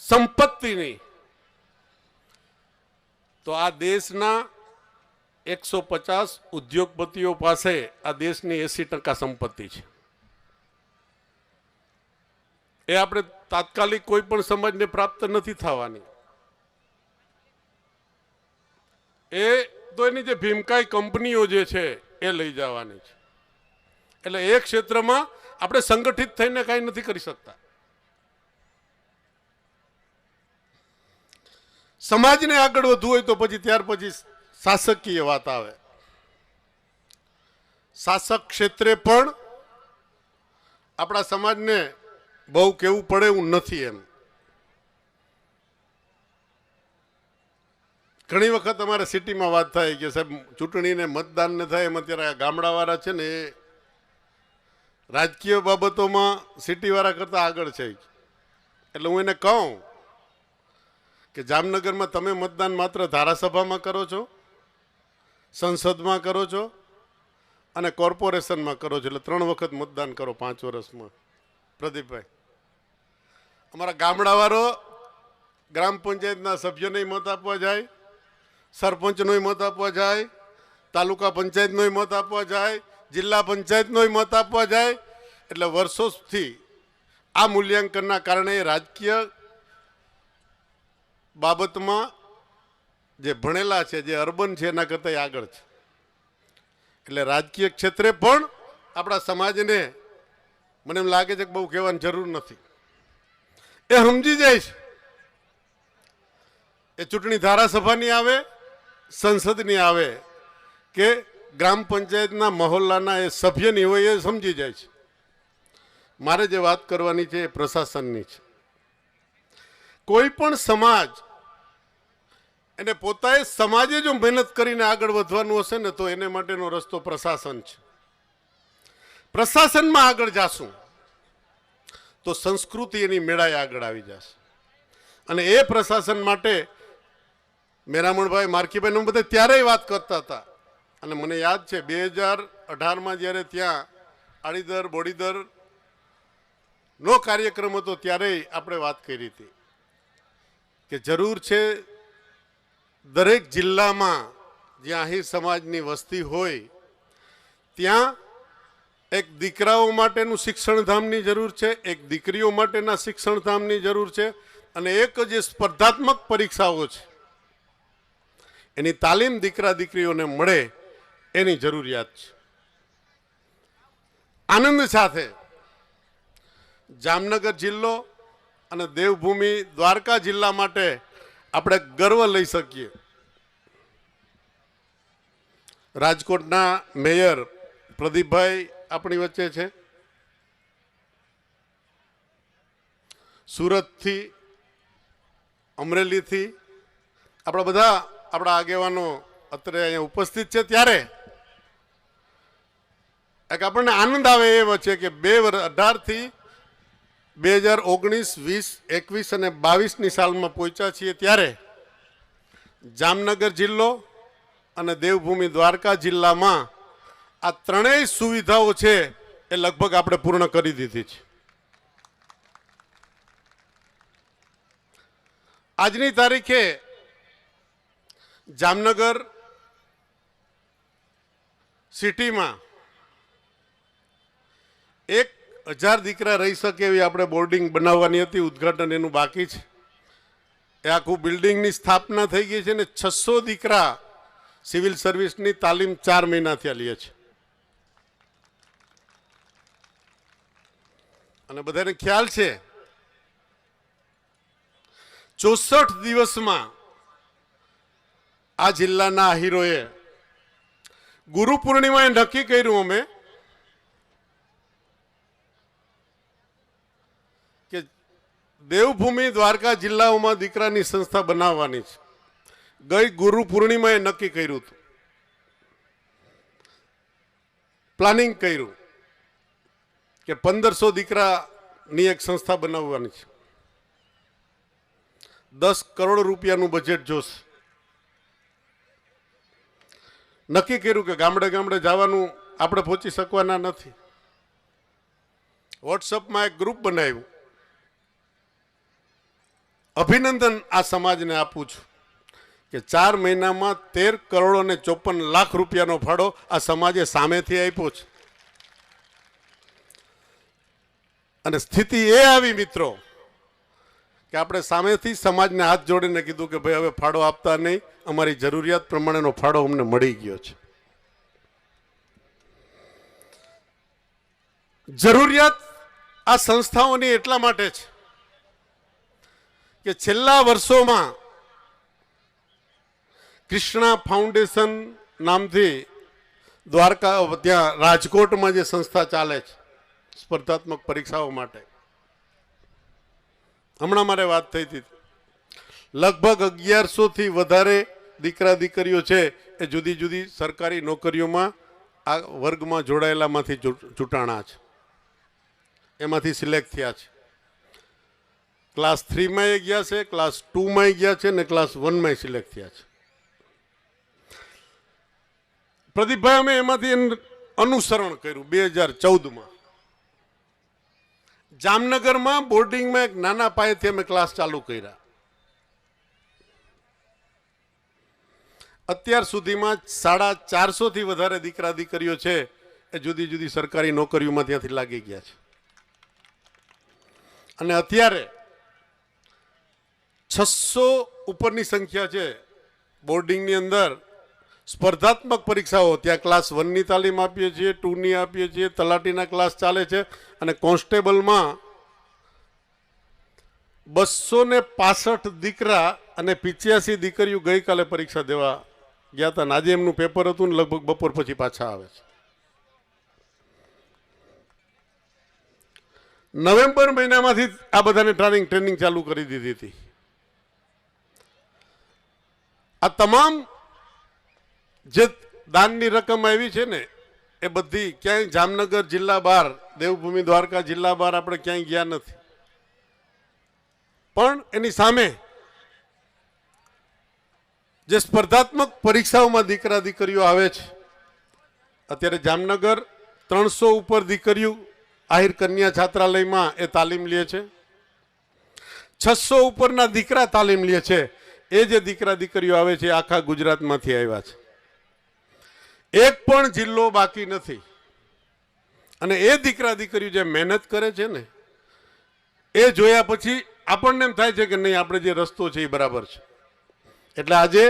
સંપત્તિની, તો આ દેશના 150 ઉદ્યોગપતિઓ પાસે આ દેશની 80% સંપત્તિ છે. એ આપણે તાત્કાલિક કોઈ પણ સમાજને પ્રાપ્ત નથી થવાની. એ તો એની જે ભીમકાઈ કંપનીઓ જે છે એ લઈ જવાની છે. એટલે એ ક્ષેત્રમાં આપણે સંગઠિત થઈને કાંઈ નથી કરી શકતા. સમાજને આગળ વધવું હોય તો પછી ત્યાર પછી શાસકીય વાત આવે. શાસક ક્ષેત્રે પણ આપણા સમાજને બહુ કહેવું પડે એવું નથી. એમ ઘણી વખત અમારે સિટીમાં વાત થાય કે સાહેબ ચૂંટણીને મતદાનને થાય એમ અત્યારે ગામડાવાળા છે ને એ રાજકીય બાબતોમાં સિટીવાળા કરતાં આગળ છે. એટલે હું એને કહું કે જામનગરમાં તમે મતદાન માત્ર ધારાસભામાં કરો છો, સંસદમાં કરો છો અને કોર્પોરેશનમાં કરો છો. એટલે 3 વખત મતદાન કરો 5 વર્ષમાં. પ્રદીપભાઈ, અમારા ગામડાવાળો ગ્રામ પંચાયતના સભ્યોને મત આપવા જાય, સરપંચનોય મત આપવા જાય, તાલુકા પંચાયતનોય મત આપવા જાય, જિલ્લા પંચાયતનોય મત આપવા જાય. એટલે વર્ષોથી આ મૂલ્યાંકનના કારણે રાજકીય બાબતમાં જે ભણેલા છે, જે અર્બન છે, એના કરતાં આગળ છે. એટલે રાજકીય ક્ષેત્રે પણ આપણા સમાજને મને એમ લાગે છે કે બહુ કહેવાની જરૂર નથી. એ સમજી જાય છે. એ ચૂંટણી ધારાસભાની આવે, સંસદની આવે કે ગ્રામ પંચાયતના મહોલ્લાના એ સભ્યની હોય, એ સમજી જાય છે. મારે જે વાત કરવાની છે એ પ્રશાસનની છે. કોઈ પણ સમાજ એને પોતાએ સમાજે જો મહેનત કરીને આગળ વધવાનું હશે ને તો એને માટેનો રસ્તો પ્રશાસન છે. પ્રશાસનમાં આગળ જાશું તો સંસ્કૃતિ એની મેળાએ આગળ આવી જશે. અને એ પ્રશાસન માટે મેરામણભાઈ, માર્કીભાઈ બધા ત્યારેય વાત કરતા હતા. અને મને યાદ છે 2018માં જ્યારે ત્યાં આડીદર બોડીદર નો કાર્યક્રમ હતો ત્યારેય આપણે વાત કરી હતી કે જરૂર છે દરેક જિલ્લામાં જ્યાં આહિર સમાજની વસ્તી હોય ત્યાં એક દીકરાઓ માટેનું શિક્ષણધામની જરૂર છે, એક દીકરીઓ માટેના શિક્ષણધામની જરૂર છે અને એક જે સ્પર્ધાત્મક પરીક્ષાઓ છે એની તાલીમ દીકરા દીકરીઓને મળે એની જરૂરિયાત છે. આનંદ સાથે જામનગર જિલ્લો અને દેવભૂમિ દ્વારકા જિલ્લા માટે આપણે ગર્વ લઈ શકીએ. રાજકોટના મેયર પ્રદીપભાઈ આપણી વચ્ચે છે. સુરતથી, અમરેલીથી આપણા બધા આપણા આગેવાનો અત્યારે અહીંયા ઉપસ્થિત છે. ત્યારે એક આપણને આનંદ આવે એ છે કે 2018થી 2019, 20, 21 અને 22ની સાલમાં પહોંચ્યા છીએ ત્યારે જામનગર જિલ્લો અને દેવભૂમિ દ્વારકા જિલ્લામાં આ ત્રણેય સુવિધાઓ છે એ લગભગ આપણે પૂર્ણ કરી દીધી છે. આજની તારીખે જામનગર સિટીમાં 1000 દીકરા રહી શકે એવી આપણે બોર્ડિંગ બનાવવાની હતી. ઉદ્ઘાટન એનું બાકી છે. એ આખું બિલ્ડિંગની સ્થાપના થઈ ગઈ છે ને 600 દીકરા સિવિલ સર્વિસની તાલીમ 4 મહિનાથી લે છે. અને બધાને ખ્યાલ છે 64 દિવસમાં આ જિલ્લાના આહીરોએ ગુરુ પૂર્ણિમાએ નક્કી કર્યું અમે કે દેવભૂમિ દ્વારકા જિલ્લાઓમાં દીકરાની સંસ્થા બનાવવાની છે. ગઈ ગુરુ પૂર્ણિમાએ નક્કી કર્યું હતું, પ્લાનિંગ કર્યું કે 1500 દીકરાની એક સંસ્થા બનાવવાની છે. 10 કરોડ રૂપિયાનું બજેટ જોશે. નક્કી કર્યું કે ગામડે ગામડે જવાનું આપણે પહોંચી શકવાના નથી. વોટ્સઅપમાં એક ગ્રુપ બનાવ્યું. અભિનંદન આ સમાજને આપું છું કે 4 મહિનામાં 13 કરોડ અને 54 લાખ રૂપિયાનો ફાળો આ સમાજે સામેથી આપ્યો છે. અને સ્થિતિ એ આવી મિત્રો કે આપણે સામેથી સમાજને હાથ જોડીને કીધું કે ભાઈ હવે ફાળો આપતા નહીં, અમારી જરૂરિયાત પ્રમાણેનો ફાળો અમને મળી ગયો છે. જરૂરિયાત આ સંસ્થાઓની એટલા માટે છે કે છેલ્લા વર્ષોમાં કૃષ્ણા ફાઉન્ડેશન નામથી દ્વારકા ત્યાં રાજકોટમાં જે સંસ્થા ચાલે છે સ્પર્ધાત્મક પરીક્ષાઓ માટે, હમણાં મારે વાત થઈ હતી, લગભગ 1100થી વધારે દીકરા દીકરીઓ છે એ જુદી જુદી સરકારી નોકરીઓમાં આ વર્ગમાં જોડાયેલામાંથી ચૂંટાણા છે, એમાંથી સિલેક્ટ થયા છે. ક્લાસ 3માં ગયા છે, ક્લાસ 2માં ગયા છે ને ક્લાસ 1માં સિલેક્ટ થયા છે. પ્રદીપભાઈ અમે એમાંથી અનુસરણ કર્યું 2014માં. જામનગરમાં બોર્ડિંગમાં એક નાના પાયેથી અમે ક્લાસ ચાલુ કર્યા. અત્યાર સુધીમાં 450થી વધારે દીકરા દીકરીઓ છે એ જુદી જુદી સરકારી નોકરીઓમાં ત્યાંથી લાગી ગયા છે. અને અત્યારે 600 ઉપરની સંખ્યા છે બોર્ડિંગની અંદર. સ્પર્ધાત્મક પરીક્ષાઓ ત્યાં ક્લાસ 1ની તાલીમ આપીએ છીએ, 2ની આપીએ છીએ, તલાટીના ક્લાસ ચાલે છે, અને કોન્સ્ટેબલમાં 265 દીકરા અને 85 દીકરીઓ ગઈકાલે પરીક્ષા દેવા ગયા હતા. આજે એમનું પેપર હતું ને લગભગ બપોર પછી પાછા આવે છે. નવેમ્બર મહિનામાંથી આ બધાને ટ્રેનિંગ ચાલુ કરી દીધી હતી. આ તમામ જે દાનની રકમ આવી છે ને એ બધી ક્યાંય જામનગર જિલ્લા બહાર, દેવભૂમિ દ્વારકા જિલ્લા બહાર આપણે ક્યાંય ગયા નથી. પણ એની સામે જે સ્પર્ધાત્મક પરીક્ષાઓમાં દીકરા દીકરીઓ આવે છે, અત્યારે જામનગર 300 ઉપર દીકરીઓ આહિર કન્યા છાત્રાલયમાં એ તાલીમ લે છે. 600 ઉપરના દીકરા તાલીમ લે છે. એ જે દીકરા દીકરીઓ આવે છે આખા ગુજરાતમાંથી આવ્યા છે. એક પણ જિલ્લો બાકી નથી. અને એ દીકરા દીકરીઓ જે મહેનત કરે છે ને એ જોયા પછી આપણને એમ થાય છે કે નહીં, આપણે જે રસ્તો છે એ બરાબર છે. એટલે આજે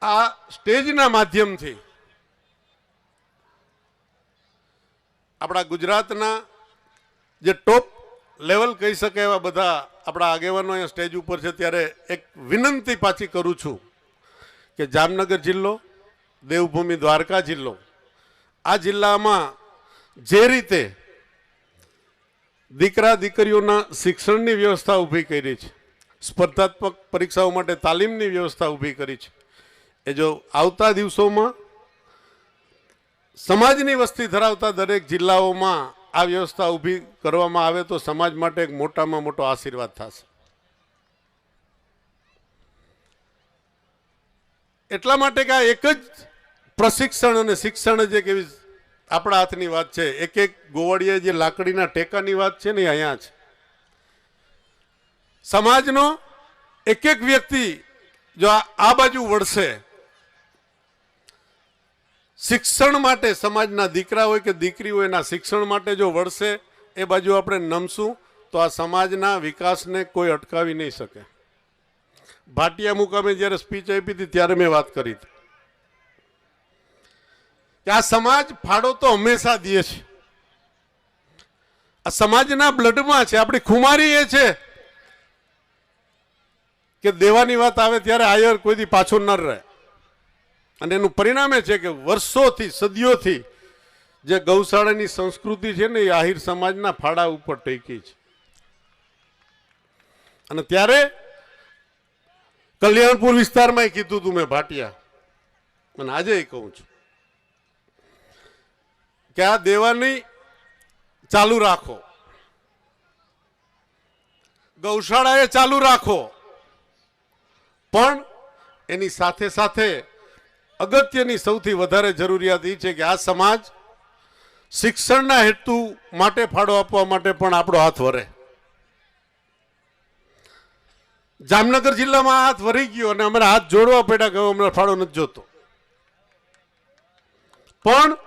આ સ્ટેજના માધ્યમથી આપણા ગુજરાતના જે ટોપ લેવલ કહી શકે એવા બધા આપણા આગેવાનો અહીંયા સ્ટેજ ઉપર છે, ત્યારે એક વિનંતી પાછી કરું છું કે જામનગર જિલ્લો, દેવભૂમિ દ્વારકા જિલ્લો, આ જિલ્લામાં જે રીતે દીકરા દીકરીઓના શિક્ષણની વ્યવસ્થા ઊભી કરી છે, સ્પર્ધાત્મક પરીક્ષાઓ માટે તાલીમની વ્યવસ્થા ઊભી કરી છે, એ જો આવતા દિવસોમાં સમાજની વસ્તી ધરાવતા દરેક જિલ્લાઓમાં આ વ્યવસ્થા ઊભી કરવામાં આવે તો સમાજ માટે એક મોટામાં મોટો આશીર્વાદ થશે. એટલા માટે કે આ એક જ પ્રશિક્ષણ અને શિક્ષણ જ એક એવી આપણા હાથની વાત છે. એક એક ગોવળીએ જે લાકડીના ટેકાની વાત છે ને એ અહીંયા છે. સમાજનો એક એક વ્યક્તિ જો આ બાજુ વળશે, શિક્ષણ માટે સમાજના દીકરા હોય કે દીકરી હોય એના શિક્ષણ માટે જો વળશે, એ બાજુ આપણે નમશું તો આ સમાજના વિકાસને કોઈ અટકાવી નહીં શકે. ભાટિયા મુકામે જ્યારે સ્પીચ આપી હતી ત્યારે મેં વાત કરી હતી કે આ સમાજ ફાળો તો હંમેશા દે છે. આ સમાજના બ્લડમાં છે, આપણી ખુમારી એ છે કે દેવાની વાત આવે ત્યારે આયર કોઈ દી પાછો ન રહે. અને એનું પરિણામ એ છે કે વર્ષોથી, સદીઓથી જે ગૌશાળાની સંસ્કૃતિ છે ને એ આહિર સમાજના ફાળા ઉપર ટેકી છે. અને ત્યારે કલ્યાણપુર વિસ્તારમાં કીધું હતું મેં ભાટિયા, અને આજે કહું છું કે આ દેવાની ચાલુ રાખો, ગૌશાળા એ ચાલુ રાખો, પણ એની સાથે સાથે અગત્યની સૌથી વધારે જરૂરિયાત એ છે કે આ સમાજ શિક્ષણના હેતુ માટે ફાળો આપવા માટે પણ આપણો હાથ વરે. જામનગર જિલ્લામાં હાથ વરી ગયો અને અમારે હાથ જોડવા પડ્યા કે અમને ફાળો નથી જોતો. પણ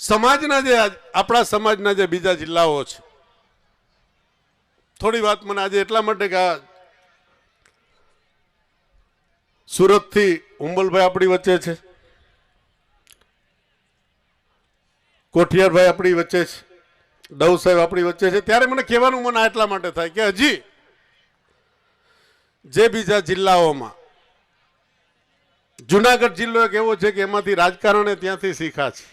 સમાજના જે આપણા સમાજના જે બીજા જિલ્લાઓ છે, થોડી વાત મને આજે એટલા માટે કે સુરતથી ઉંબલભાઈ આપણી વચ્ચે છે, કોઠિયારભાઈ આપણી વચ્ચે છે, દવ સાહેબ આપણી વચ્ચે છે, ત્યારે મને કહેવાનું મન એટલા માટે થાય કે હજી જે બીજા જિલ્લાઓમાં જુનાગઢ જિલ્લો એક એવો છે કે એમાંથી રાજકારણે ત્યાંથી શીખા છે.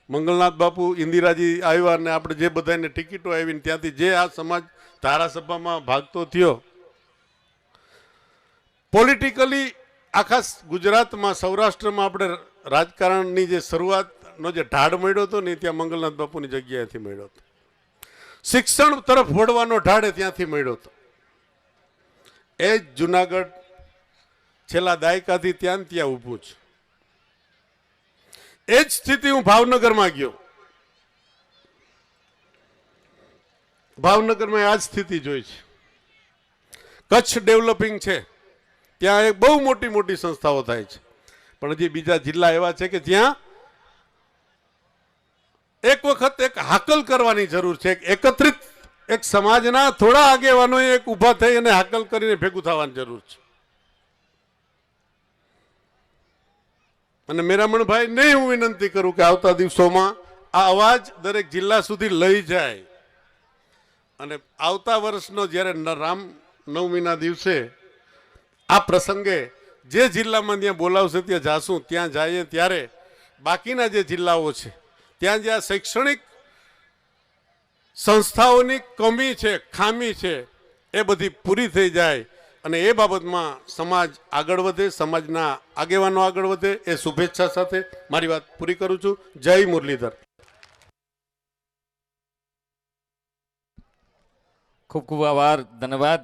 મંગલનાથ બાપુ ઇન્દિરાજી આવ્યા અને આપણે જે બધાને ટિકિટો આવીને ત્યાંથી જે આ સમાજ ધારાસભામાં ભાગતો થયો. પોલિટિકલી આખા ગુજરાતમાં સૌરાષ્ટ્રમાં આપણે રાજકારણની જે શરૂઆતનો જે ઢાળ મળ્યો હતો ને ત્યાં મંગલનાથ બાપુની જગ્યાએથી મળ્યો હતો. શિક્ષણ તરફ વળવાનો ઢાળ ત્યાંથી મળ્યો હતો. એ જ જુનાગઢ છેલ્લા દાયકાથી ત્યાં ને ત્યાં ઊભું છે. એ જ સ્થિતિ હું ભાવનગરમાં ગયો. ભાવનગરમાં આ જ સ્થિતિ જોઈ છે. કચ્છ ડેવલપિંગ છે, ત્યાં એક બહુ મોટી મોટી સંસ્થાઓ થાય છે, પણ હજી બીજા જિલ્લા એવા છે કે ત્યાં એક વખત એક હાકલ કરવાની જરૂર છે. એકત્રિત એક સમાજના થોડા આગેવાનો એક ઊભા થઈ અને હાકલ કરીને ભેગું થવાની જરૂર છે. અને મેરામણભાઈ ને હું વિનંતી કરું કે આવતા દિવસોમાં આ અવાજ દરેક જિલ્લા સુધી લઈ જાય અને આવતા વર્ષનો જ્યારે રામનવમીના દિવસે આ પ્રસંગે જે જિલ્લામાં ત્યાં બોલાવશે ત્યાં જાશું, ત્યાં જઈએ ત્યારે બાકીના જે જિલ્લાઓ છે ત્યાં જ્યાં શૈક્ષણિક સંસ્થાઓની કમી છે, ખામી છે, એ બધી પૂરી થઈ જાય અને એ બાબતમાં સમાજ આગળ વધે, સમાજના આગેવાનો આગળ વધે, એ શુભેચ્છા સાથે મારી વાત પૂરી કરું છું. જય મુરલીધર. ખૂબ ખૂબ આભાર, ધન્યવાદ.